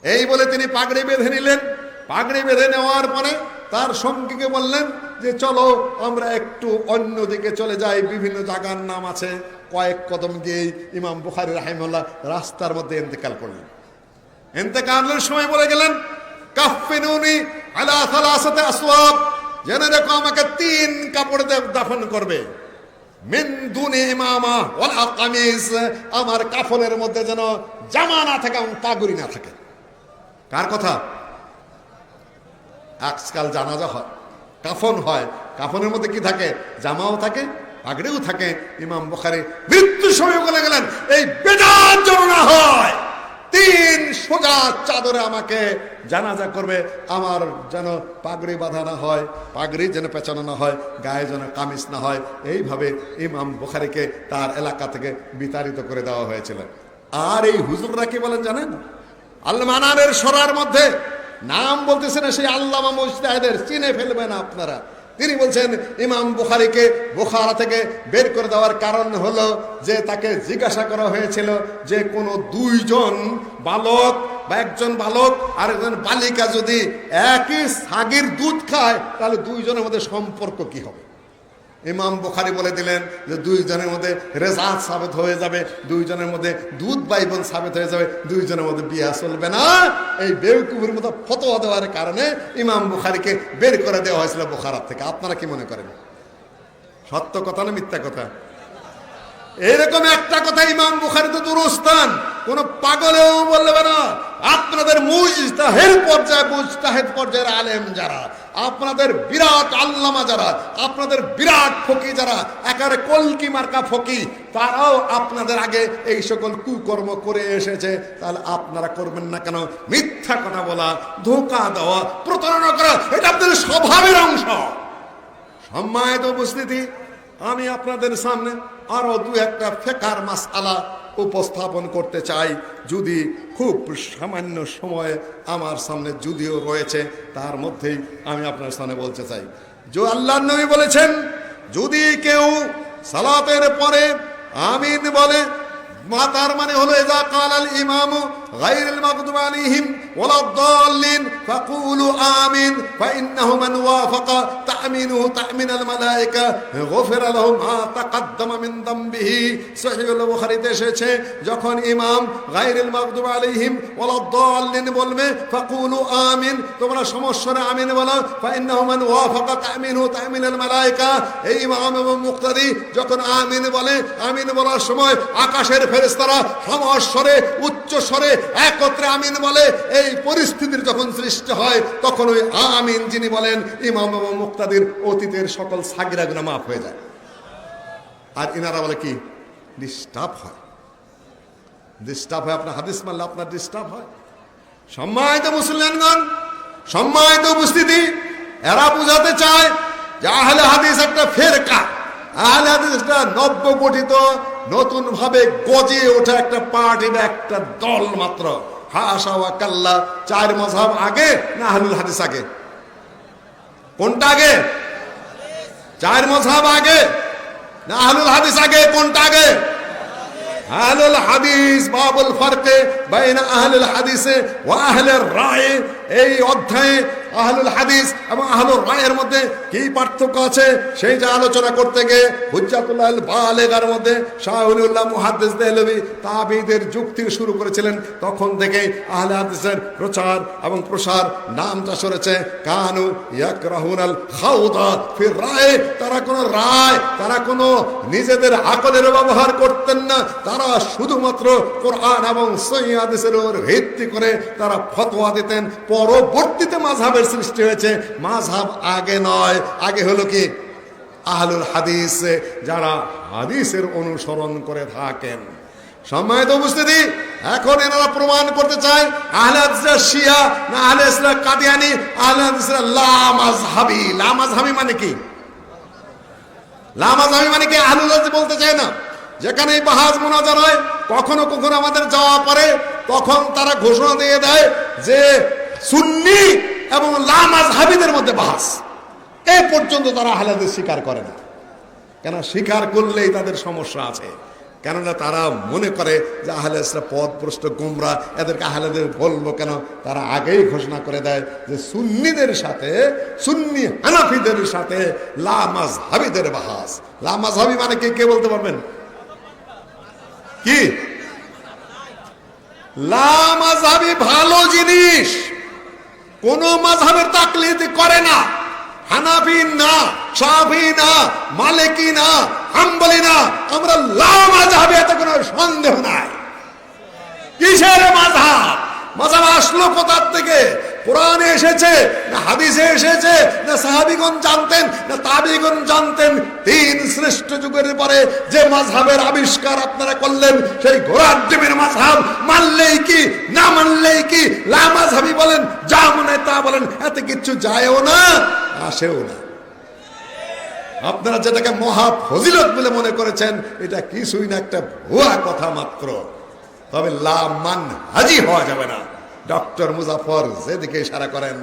এই বলে তিনি পাগড়ি বেঁধে নিলেন। পাগড়ি বেঁধে নেওয়ার পরে তার সঙ্গীকে বললেন, যে চলো আমরা একটু অন্যদিকে চলে যাই, বিভিন্ন জায়গার নাম আছে, কয়েক কদম গিয়ে ইমাম বুখারী রাহিমাহুল্লাহ রাস্তার মধ্যে ইন্তেকাল করলেন। ইন্তেকালের সময় বলে গেলেন, কাফফিনুনি আলা সালাসাতি আসওয়াব, জেনে দেখো আমাকে 3 কাপড় দিয়ে দাফন করবে। মিন দুনি ইমামা ওয়ালা কামিজ, আমার কাফনের মধ্যে যেন জামা না থাকে এবং পাগড়ি না থাকে। কার কথা? আজকাল জানাজা হয়, কাফন হয়, কাফনের মধ্যে কি থাকে? জামাও থাকে, পাগড়িও থাকে। ইমাম বুখারী মৃত্যুর সময় বলে গেলেন, এই বেদাত যেন না হয়, 3 সোজা চাদরে আমাকে জানাজা করবে, আমার যেন পাগড়ি বাঁধা না হয়, পাগড়ি যেন পেঁচানো না হয়, গায়ে যেন কামিজ না হয়। এইভাবে ইমাম বুখারীকে তার এলাকা থেকে বিতাড়িত করে দেওয়া হয়েছিল। আর এই হুজুররা কি বলেন জানেন? আল মানারের সরার মধ্যে নাম বলতেছেন সেই আল্লামা মুজতাহিদের, চিনে ফেলবেন আপনারা। তিনি বলছেন ইমাম বুখারীকে বুখারা থেকে বের করে দেওয়ার কারণ হলো যে তাকে জিজ্ঞাসা করা হয়েছিল যে কোনো 2 জন বালক বা একজন বালক আর একজন বালিকা যদি একই ছাগির দুধ খায় তাহলে 2 জনের মধ্যে সম্পর্ক কি হবে? ইমাম বুখারী বলে দিলেন যে 2 জনের মধ্যে রেজাত সাবিত হয়ে যাবে, 2 জনের মধ্যে দুধ বাইবন সাবিত হয়ে যাবে, 2 জনের মধ্যে বিয়ে চলবে না। এই বেওকুফের মতো ফতোয়া দেওয়ার কারণে ইমাম বুখারীকে বের করে দেওয়া হয়েছিল বুখারা থেকে। আপনারা কি মনে করেন, সত্য কথা না মিথ্যা কথা? এরকম একটা কথা ইমাম বুখারী তো দুরস্থান, কোন পাগলেও বলবে না। আপনাদের মুজতাহিদ পর্যায়ের আলেম যারা, আপনাদের বিরাট আল্লামা যারা, আপনাদের বিরাট ফকি যারা, একেবারে কলকি মার্কা ফকি, তারাও আপনাদের আগে এই সকল কুকর্ম করে এসেছে। তাহলে আপনারা করবেন না কেন? মিথ্যা কথা বলা, ধোঁকা দেওয়া, প্রতারণা করা, এটা আপনাদের স্বভাবের অংশ। সম্মানিত উপস্থিতি, আমি আপনাদের সামনে আরো 2-1টা ফিকহের মাসআলা উপস্থাপন করতে চাই, যদি খুব সামান্য সময় আমার সামনে যদিও রয়েছে, তার মধ্যেই আমি আপনার সামনে বলতে চাই। যে আল্লাহর নবী বলেছেন, যদি কেউ সালাতের পরে আমিন বলে, তার মানে হলো ইযা ক্বালাল ইমামু গায়রিল মাগদুবি আলাইহিম ওয়ালাদ-দাল্লিন ফাকুলু আমিন ফাইন্নাহু মান ওয়াফাকা তা'মিনুহু তা'মিনাল মালায়েকা গুফিরা লাহু মা তাকাদ্দামা মিন যামবিহি। সহিহুল বুখারীতে এসেছে, যখন ইমাম গায়রিল মাগদুবি আলাইহিম ওয়ালাদ-দাল্লিন বলবে, ফাকুলু আমিন, তোমরা সমস্বরে আমিন বলো, ফাইন্নাহু মান ওয়াফাকা তা'মিনুহু তা'মিনাল মালায়েকা। এই ইমাম এবং মুক্তাদি যখন আমিন বলে, আমিন বলার সময় আকাশের ফেরেশতারা সমস্বরে উচ্চ স্বরে একত্রে আমিন বলে। এই পরিস্থিতির যখন সৃষ্টি হয়, তখন ওই আমিন যিনি বলেন, ইমাম এবং মুক্তাদির অতীতের সকল সাগিরা গুনাহ মাফ হয়ে যায়। আর ইনারা বলে কি? ডিস্টার্ব হয়, ডিস্টার্ব হয়। আপনার হাদিস মানলে আপনার ডিস্টার্ব হয়। সম্মানিত মুসলমানগণ, সম্মানিত উপস্থিতি, এরা বুঝাতে চায় যে আহলে হাদিস একটা ফেরকা, আহলে হাদিস একটা নব্য গঠিত নতুন ভাবে গজে ওঠা একটা পার্টি বা একটা দল মাত্র। হাশা ওয়া কাল্লা। 4 মাযহাব আগে না আহলুল হাদিস আগে? কোনটা আগে? 4 মাযহাব আগে না আহলুল হাদিস আগে? কোনটা আগে? আহলুল হাদিস। বাবুল ফারকে বাইনা আহলুল হাদিস ওয়া আহলুর রায়। এই অধ্যায়ে আহলুল হাদিস এবং আহলুর রায়ের মধ্যে কি পার্থক্য আছে সেই যে আলোচনা করতে গিয়ে হুজ্জাতুল্লাহ আল বালিগার মধ্যে শাহ ওলিউল্লাহ মুহাদ্দিস দেহলভী তাবিদের যুক্তি শুরু করেছিলেন। তখন থেকে আহলে হাদিসের প্রচার এবং প্রসার নামটা সরেছে কানু ইয়াকরাহুনাল খাউদা ফির রায়। তারা কোনো রায়, তারা কোনো নিজেদের আকলের ব্যবহার করতেন না। তারা শুধুমাত্র কোরআন এবং সহিহ হাদিসের উপর ভিত্তি করে তারা ফতোয়া দিতেন। পরবর্তীতে মাযহাবের সৃষ্টি হয়েছে। মাযহাব আগে নয়, আগে হলো কি আহলুল হাদিস, যারা হাদিসের অনুসরণ করে থাকেন। সম্মানিত উপস্থিতি, এখন এনারা প্রমাণ করতে চায় আহলে হাদিসরা শিয়া না আহলে হাদিসরা কাদিয়ানি, আহলে হাদিসরা লা মাযহাবী। লা মাযহাবী মানে কি? লা মাযহাবী মানে কি? আহলুল হাদিস বলতে চায় না। যেখানে বাহাজ মুনাজার হয়, কখনো কখনো আমাদের যাওয়া পরে, তখন তারা ঘোষণা দিয়ে দেয় যে সুন্নি এবং লা মাযহাবীদের মধ্যে বাহাস। এ পর্যন্ত তারা আহলে হাদিস স্বীকার করে না। কেন? স্বীকার করলেই তাদের সমস্যা আছে। কেননা তারা মনে করে যে আহলে হাদিসরা পথভ্রষ্ট গোমরা, এদেরকে আহলেদের বলবো কেন? তারা আগেই ঘোষণা করে দেয় যে সুন্নিদের সাথে, সুন্নি হানাফিদের সাথে লা মাযহাবিদের বাহাস। লা মাযহাবি মানে কি, কে বলতে পারবেন? কি লা মাযহাবি? ভালো জিনিস, কোন মাযহাবের তাকলিদ করে না। হানাফি না, শাফি না, মালিকি না, হাম্বলি না, আমরা লা মাযহাবি, এতে কোনো সন্দেহ নাই। কিসের মাযহাব? মাযহাব আসলো কোথার থেকে? কোরআনে এসেছে না হাদিসে এসেছে, না সাহাবীগণ জানতেন না তাবিঈগণ জানতেন? তিন শ্রেষ্ঠ যুগের পরে যে মাযহাবের আবিষ্কার আপনারা করলেন, সেই ঘোড়ার ডিমের মাযহাব মানলেই কি না মানলেই কি? লা মাযহাবি বলেন, যা মনে তা বলেন, এতে কিচ্ছু যায়ও না আসেও না। আপনারা যেটাকে মহা ফজিলত বলে মনে করেছেন, এটা কিছুই না, একটা ভুয়া কথা মাত্র। তবে লা মানহাজি হওয়া যাবে না। ডক্টর মুজাফফর যেদিকে ইশারা করেন,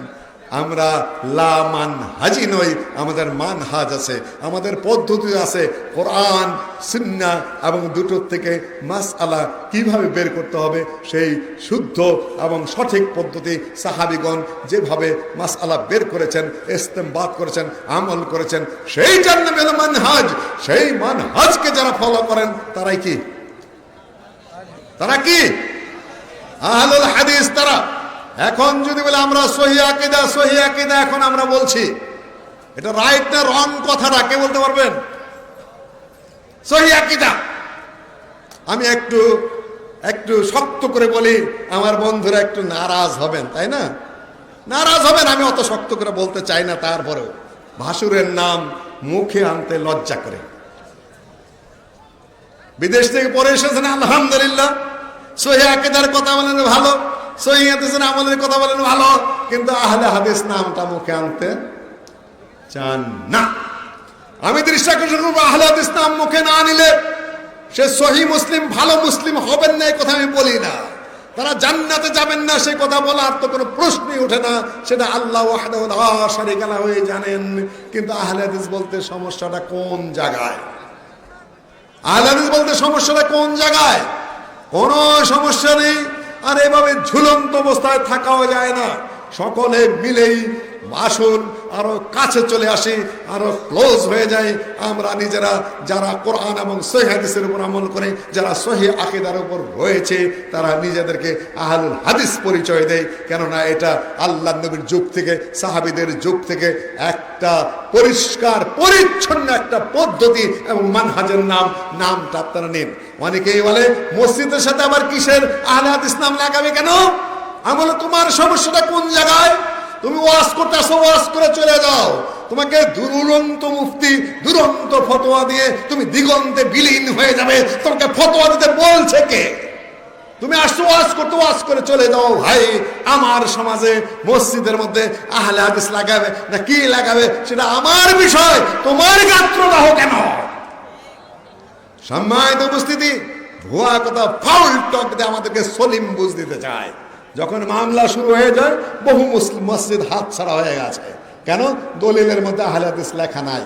আমরা লা মানহাজি নই, আমাদের মানহাজ আছে, আমাদের পদ্ধতি আছে। কোরআন সুন্নাহ এবং দুটোর থেকে মাসআলা কিভাবে বের করতে হবে, সেই শুদ্ধ এবং সঠিক পদ্ধতি সাহাবীগণ যেভাবে মাসআলা বের করেছেন, ইস্তেমবাত করেছেন, আমল করেছেন, সেই জন্য মানহাজ। সেই মানহাজকে যারা ফলো করেন তারাই কি? তারা কি আহলুল হাদিস? তারা এখন যদি বলে আমরা সহিহ আকীদা, সহিহ আকীদা, এখন আমরা বলছি এটা রাইট না রং, কথাটা কে বলতে পারবেন? সহিহ আকীদা। আমি একটু শক্ত করে বলি, আমার বন্ধুরা একটু নারাজ হবেন, তাই না? নারাজ হবেন, আমি অত শক্ত করে বলতে চাই না। তারপরেও ভাসুরের নাম মুখে আনতে লজ্জা করে। বিদেশ থেকে পড়ে এসেছেন, আলহামদুলিল্লাহ, সহিহ আকীদার কথা বলেন ভালো, সহিহ হাদিসের আমলের কথা বলেন ভালো, কিন্তু আহলে হাদিস নামটা মুখে আনতে চান না। আমি দৃষ্টি আকর্ষণ করবো, আহলে হাদিস নাম মুখে না আনিলে সে সহিহ মুসলিম, ভালো মুসলিম হবেন না, এই কথা আমি বলি না। তারা জান্নাতে যাবেন না, সেই কথা বলার তো কোনো প্রশ্নই ওঠে না। সেটা আল্লাহ ওয়াহদাহু লা শারীকা লাহু হয়ে জানেন। কিন্তু আহলে হাদিস বলতে সমস্যাটা কোন জায়গায়? আহলে হাদিস বলতে সমস্যাটা কোন জায়গায়? কোনো সমস্যা নেই। আর এভাবে ঝুলন্ত অবস্থায় থাকাও যায় না। সকলে মিলেই আসুন, আরো কাছে চলে আসি, আরো ক্লোজ হয়ে যাই। আমরা নিজেরা যারা কোরআন এবং সহিহ হাদিসের উপর আমল করে, যারা সহিহ আকীদার উপর রয়েছে, তারা নিজেদেরকে আহলুল হাদিস পরিচয় দেয়। কেননা এটা আল্লাহর নবীর যুগ থেকে, সাহাবীদের যুগ থেকে একটা পরিষ্কার পরিচ্ছন্ন একটা পদ্ধতি এবং মানহাজের নামটা আপনারা নিন। অনেকেই বলে মসজিদের সাথে আবার কিসের আহলে হাদিস নাম লাগাবে কেন? আমি বলে, তোমার সমস্যাটা কোন জায়গায়? তুমি ওয়াজ করতে আসো, ওয়াজ করে চলে যাও। তোমাকে দুরন্ত মুফতি দুরন্ত ফতোয়া দিয়ে তুমি দিগন্তে বিলীন হয়ে যাবে। তোমাকে ফতোয়া দিতে বলছে কে? তুমি আসছো ওয়াজ করতে, ওয়াজ করে চলে যাও। ভাই, আমার সমাজে মসজিদের মধ্যে আহলে হাদিস লাগাবে না কি লাগাবে সেটা আমার বিষয়, তোমার গাত্র দাহ কেন? সম্মানিত উপস্থিতি, ভুয়া কথা, ফাউল টক দিয়ে আমাদেরকে সলিম বুঝ দিতে চায়। যখন মামলা শুরু হয়ে যায়, বহু মুসলিম মসজিদ হাত ছাড়া হয়ে গেছে। কেন? দলিলের মধ্যে আহলে হাদিস লেখা নাই।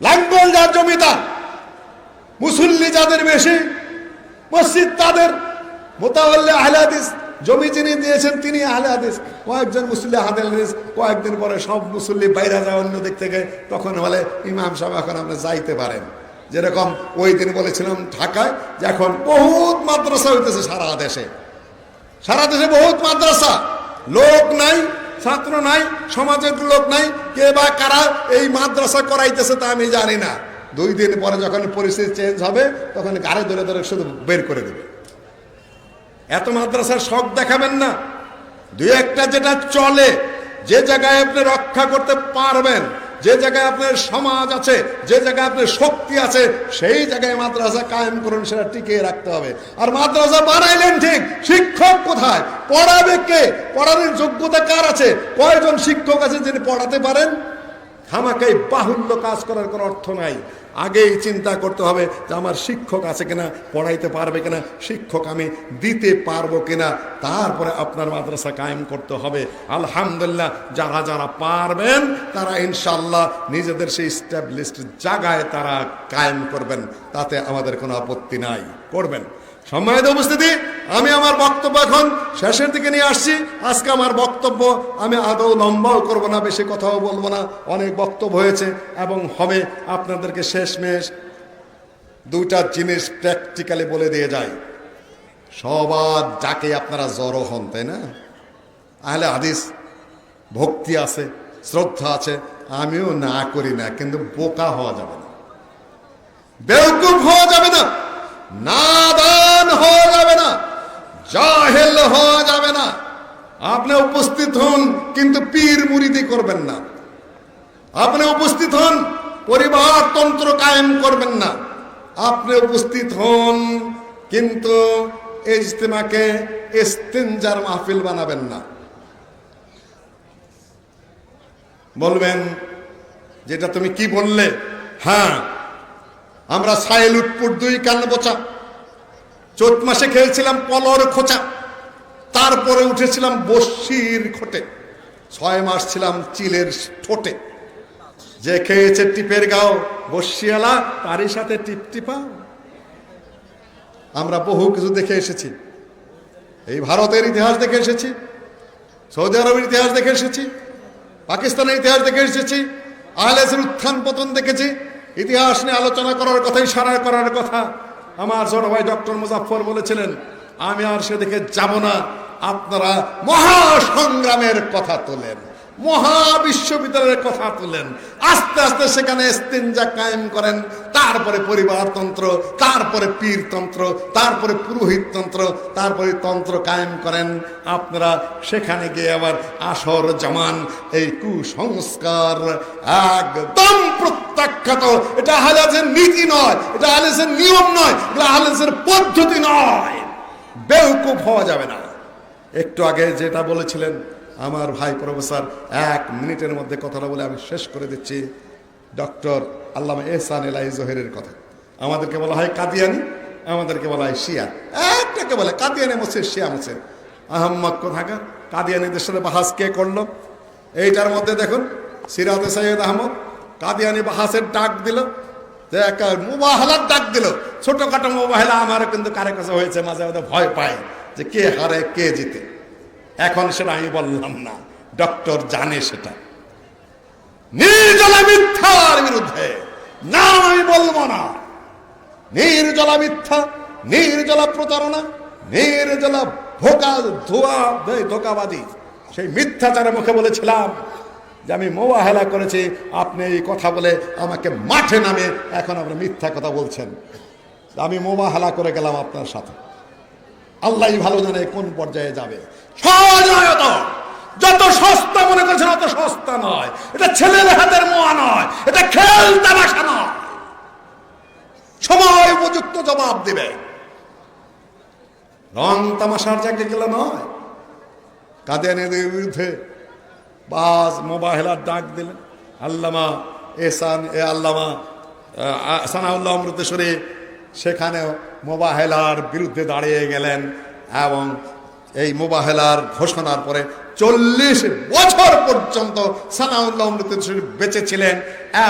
লাঙ্গল যার জমিদার, মুসল্লি যাদের বেশি, মসজিদ তাদের, মোতাওয়াল্লি আহলে হাদিস, জমি যিনি দিয়েছেন তিনি আহলে হাদিস। কয়েকজন মুসল্লি আহলে হাদিস, কয়েকদিন পরে সব মুসল্লি বাইরে যায় অন্য দিক থেকে। তখন বলে, ইমাম সাহেব এখন আপনি যাইতে পারেন। যেরকম ওই দিন বলেছিলাম ঢাকায়, যে এখন বহুত মাদ্রাসা হইতেছে সারা দেশে। সারা দেশে বহুত মাদ্রাসা, লোক নাই, ছাত্র নাই, সমাজের লোক নাই, কে বা কারা এই মাদ্রাসা করাইতেছে তা আমি জানি না। 2 দিন পরে যখন পরিস্থিতি চেঞ্জ হবে, তখন গাড়ি ধরে ধরে শুধু বের করে দেবে। এত মাদ্রাসার শখ দেখাবেন না। 2-1টা যেটা চলে, যে জায়গায় আপনি রক্ষা করতে পারবেন, যে জায়গায় আপনার সমাজ আছে, যে জায়গায় আপনার শক্তি আছে, সেই জায়গায় মাদ্রাসা কায়েম করুন, সেটা টিকিয়ে রাখতে হবে। আর মাদ্রাসা বানাইলেন ঠিক, শিক্ষক কোথায়? পড়াবে কে? পড়ানোর যোগ্যতা কার আছে? কয়জন শিক্ষক আছে যিনি পড়াতে পারেন? খামাকাই বাহুল্য কাজ করার কোনো অর্থ নাই। আগেই চিন্তা করতে হবে যে আমার শিক্ষক আছে কিনা, পড়াইতে পারবে কিনা, শিক্ষক আমি দিতে পারবো কিনা, তারপরে আপনার মাদ্রাসা কায়েম করতে হবে। আলহামদুলিল্লাহ যারা যারা পারবেন তারা ইনশাআল্লাহ নিজেদের সেই স্ট্যাবলিশড জায়গায় তারা কায়েম করবেন, তাতে আমাদের কোনো আপত্তি নাই, করবেন। সম্মানিত উপস্থিতি, আমি আমার বক্তব্য এখন শেষের দিকে নিয়ে আসছি। আজকে আমার বক্তব্য আমি আদৌ লম্বাও করব না, বেশি কথাও বলবো না, অনেক বক্তব্য হয়েছে এবং হবে। আপনাদেরকে শেষমেশ দুইটা জিনিস প্র্যাকটিক্যালি বলে দিয়ে যাই। সবার যাকে আপনারা জড়ো হন, তাই না? আহলে হাদিস ভক্তি আছে, শ্রদ্ধা আছে, আমিও না করি না, কিন্তু বোকা হওয়া যাবে না, বেওকুফ হওয়া যাবে না, নাদান হওয়া যাবে না, জাহেল হওয়া যাবে না। আপনি উপস্থিত হন কিন্তু পীর মুরিদি করবেন না, আপনি উপস্থিত হন পরিবারতন্ত্র কায়েম করবেন না, আপনি উপস্থিত হন কিন্তু ইজতিমাকে ইস্তিনজার মাহফিল বানাবেন না। বলবেন যেটা তুমি কি বললে, হ্যাঁ আমরা সাইল উটপুট 2 কান বোচা, চৈত মাসে খেয়েছিলাম পলর খোঁচা, তারপরে উঠেছিলাম বস্যির খোটে, 6 মাস ছিলাম চিলের ঠোঁটে। যে খেয়েছে টিপের গাও বস্যিয়ালা, তারই সাথে টিপটিপা। আমরা বহু কিছু দেখে এসেছি, এই ভারতের ইতিহাস দেখে এসেছি, সৌদি আরবের ইতিহাস দেখে এসেছি, পাকিস্তানের ইতিহাস দেখে এসেছি, আহলের উত্থান পতন দেখেছি। ইতিহাস নিয়ে আলোচনা করার কথা, ইশারা করার কথা আমার ছোট ভাই ডক্টর মুজাফফর বলেছিলেন, আমি আর সেদিকে যাব না। আপনারা মহাসংগ্রামের কথা তোলেন, মহাবিশ্ববিদ্যালয়ের কথা তোলেন, আস্তে আস্তে সেখানে ইস্তিনজা কায়েম করেন, তারপরে পরিবারতন্ত্র, তারপরে পীরতন্ত্র, তারপরে পুরোহিততন্ত্র, তারপরে তন্ত্র কায়েম করেন। আপনারা সেখানে গিয়ে আবার আসর জামান। এই কুসংস্কার একদম প্রত্যাখ্যাত। এটা আহলের নীতি নয়, এটা আহলের নিয়ম নয়, এটা আহলের পদ্ধতি নয়। বেওকুফ হওয়া যাবে না। একটু আগে যেটা বলেছিলেন আমার ভাই প্রফেসর, 1 মিনিটের মধ্যে কথাটা বলে আমি শেষ করে দিচ্ছি। ডক্টর আল্লামা এহসান এলাহি জহিরের কথা। আমাদেরকে বলা হয় কাদিয়ানি, আমাদেরকে বলা হয় শিয়া। একটাকে বলে কাদিয়ানি মসজিদ, শিয়া মসজিদ। আহম্মদ কোথাকার কাদিয়ানিদের সাথে বাহাস কে করলো? এইটার মধ্যে দেখুন সিরাতে সৈয়দ আহমদ কাদিয়ানি বাহাসের ডাক দিল, যে একটা মুবাহালার ডাক দিল, ছোটখাটো মুবাহালা। আমারও কিন্তু কারে কাছে হয়েছে, মাঝে মাঝে ভয় পায় যে কে হারে কে জিতে। এখন সেটা আমি বললাম না, ডক্টর জানে সেটা। নির্জলা মিথ্যার বিরুদ্ধে নাম আমি বলবো না। নির্জলা মিথ্যা, নির্জলা প্রতারণা, নির্জলা ধোকাবাদী, সেই মিথ্যাচারের মুখে বলেছিলাম যে আমি মোবাহেলা করেছি। আপনি এই কথা বলে আমাকে মাঠে নামে এখন আপনি মিথ্যা কথা বলছেন। আমি মোবাহেলা করে গেলাম আপনার সাথে। আল্লাহ ভালো জানে কোন পর্যায়ে যাবে। সহজ নয়, যত সস্তা মনে করছেন অত সস্তা নয়। এটা ছেলের হাতের মোয়া নয়, এটা খেল তামাশা নয়। সময় উপযুক্ত জবাব দিবে, রং তামাশার জায়গায় গেলে নয়। কাদিয়ানীদের বিরুদ্ধে বাস মোবাহেলার ডাক দিলেন আল্লামা সানাউল্লাহ অমৃতসরী। সেখানে মোবাহেলার বিরুদ্ধে দাঁড়িয়ে গেলেন এবং এই মোবাহেলার ঘোষণার পরে 40 বছর পর্যন্ত সানাউল্লাহ অমৃতসরী বেঁচে ছিলেন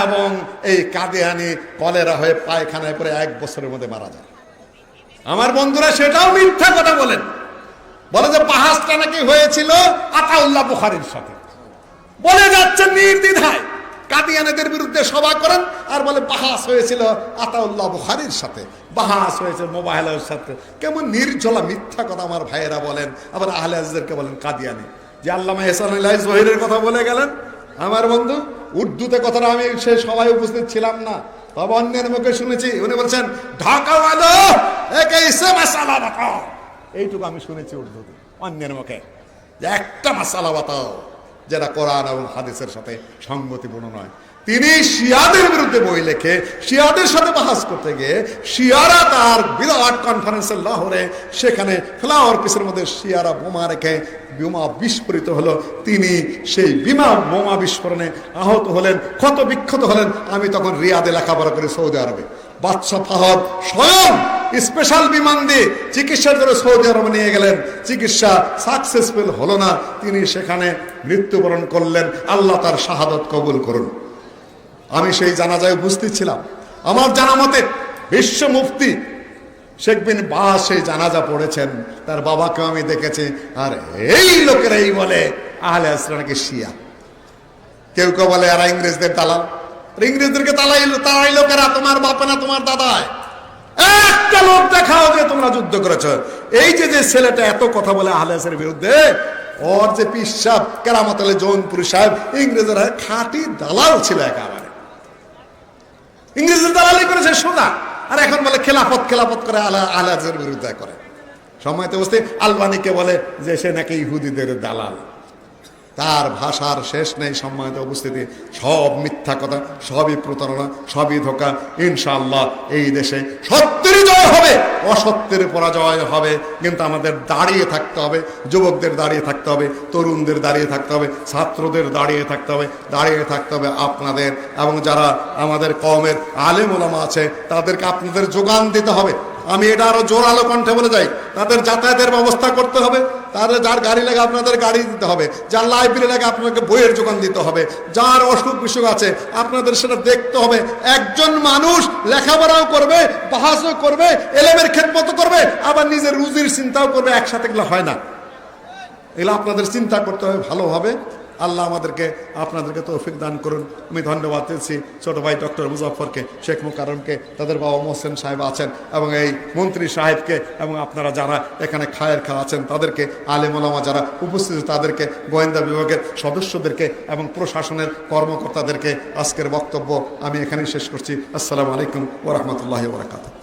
এবং এই কাদিয়ানি কলেরা হয়ে পায়খানায় পরে 1 বছরের মধ্যে মারা যায়। আমার বন্ধুরা সেটাও মিথ্যা কথা বলেন, বলে যে বাহাসটা নাকি হয়েছিল আতাউল্লাহ বুখারীর সাথে। বলে যাচ্ছে নির্দ্বিধায় কাদিয়ানীদের বিরুদ্ধে সভা করেন আর বলে বাহাস হয়েছিল আতাউল্লাহ বুখারীর সাথে, বাহাস হয়েছে মোবাহেলার সাথে। কেমন নির্জলা মিথ্যা কথা আমার ভাইয়েরা বলেন। আবার আহলে হাদিসদেরকে বলেন কাদিয়ানী। যে আল্লামা এহসান এলাহি জহিরের কথা বলে গেলেন আমার বন্ধু, উর্দুতে কথাটা আমি সে সবাই উপস্থিত ছিলাম না, তবে অন্যের মুখে শুনেছি। উনি বলছেন ঢাকাওয়ালো এসে মাসালা বাতাও। এইটুকু আমি শুনেছি উর্দুতে অন্যের মুখে, যে একটা মাসালা বাতাও যেটা কোরআন এবং হাদিসের সাথে সঙ্গতিপূর্ণ নয়। তিনি শিয়াদের বিরুদ্ধে বই লেখে শিয়াদের সাথে বাহাস করতে গিয়ে শিয়ারা তার বিরাট কনফারেন্সে লাহোরে সেখানে ফ্লাওয়ার পিসের মধ্যে শিয়ারা বোমা রেখে বোমা বিস্ফোরিত হলো, তিনি সেই বোমা বিস্ফোরণে আহত হলেন, ক্ষত বিক্ষত হলেন। আমি তখন রিয়াদে লেখাপড়া করি, সৌদি আরবে। বাদশাহ ফাহাদ স্বয়ং স্পেশাল বিমান দিয়ে চিকিৎসার জন্য সৌদি আরবে নিয়ে গেলেন, চিকিৎসা সাকসেসফুল হলো না, তিনি সেখানে মৃত্যুবরণ করলেন। আল্লাহ তার শাহাদত কবুল করুন। আমি সেই জানাজায় উপস্থিত ছিলাম। আমার জানা মতে বিশ্ব মুফতি শেখ বিন বাজ সেই জানাজা পড়েছেন, তার বাবাকেও আমি দেখেছি। আর এই লোকেরাই বলে আহলে হাদিস নাকি শিয়া। কেউ কেউ বলে এরা ইংরেজদের দালাল। ইংরেজদেরকে তালাই লোকেরা, তোমার বাপে না তোমার দাদায়। একটা লোক দেখাও যে তোমরা যুদ্ধ করেছ। এই যে ছেলেটা এত কথা বলে আহলে হাদিসের বিরুদ্ধে, ওর যে পীর সাহেব কেরামত আলী জৌনপুরি সাহেব ইংরেজের খাঁটি দালাল ছিল একেবারে। ইংরেজদের দালালি করেছে সোজা, আর এখন বলে খেলাফত করে আহলে হাদিসের বিরুদ্ধে করে। সময়তে বসতে আলবানিকে বলে যে সে নাকি ইহুদিদের দালাল। তার ভাষার শেষ নেই। সম্মানিত উপস্থিতি, সব মিথ্যা কথা, সবই প্রতারণা, সবই ধোঁকা। ইনশাআল্লাহ এই দেশে সত্যেরই জয় হবে, অসত্যের পরাজয় হবে। কিন্তু আমাদের দাঁড়িয়ে থাকতে হবে, যুবকদের দাঁড়িয়ে থাকতে হবে, তরুণদের দাঁড়িয়ে থাকতে হবে, ছাত্রদের দাঁড়িয়ে থাকতে হবে, দাঁড়িয়ে থাকতে হবে আপনাদের এবং যারা আমাদের কওমের আলেম ওলামা আছে তাদেরকে আপনাদের যোগান দিতে হবে। আমি এটা আরো জোরালো কণ্ঠে বলে যাই, তাদের যাতায়াতের ব্যবস্থা করতে হবে, তাদের যার গাড়ি লাগে আপনাদের গাড়ি দিতে হবে, যার লাইব্রেরি লাগে আপনাকে বইয়ের যোগান দিতে হবে, যার অসুখ বিসুখ আছে আপনাদের সেটা দেখতে হবে। একজন মানুষ লেখাপড়াও করবে, বাহাসও করবে, এলেমের খেদমত করবে, আবার নিজের রুজির চিন্তাও করবে, একসাথে এগুলো হয় না। এগুলো আপনাদের চিন্তা করতে হবে ভালোভাবে। আল্লাহ আপনাদেরকে তৌফিক দান করুন। আমি ধন্যবাদ দিচ্ছি ছোট ভাই ডক্টর মুজাফফরকে, শেখ মুকাররমকে, তাদের বাবা মোহসেন সাহেব আছেন এবং এই মন্ত্রী সাহেবকে, এবং আপনারা যারা এখানে খায়ের খা আছেন তাদেরকে, আলেম ওলামা যারা উপস্থিত তাদেরকে, গোয়েন্দা বিভাগের সদস্যদেরকে এবং প্রশাসনের কর্মকর্তাদেরকে আজকের বক্তব্য আমি এখানেই শেষ করছি। আসসালামু আলাইকুম ওয়া রাহমাতুল্লাহি ওয়া বারাকাতুহু।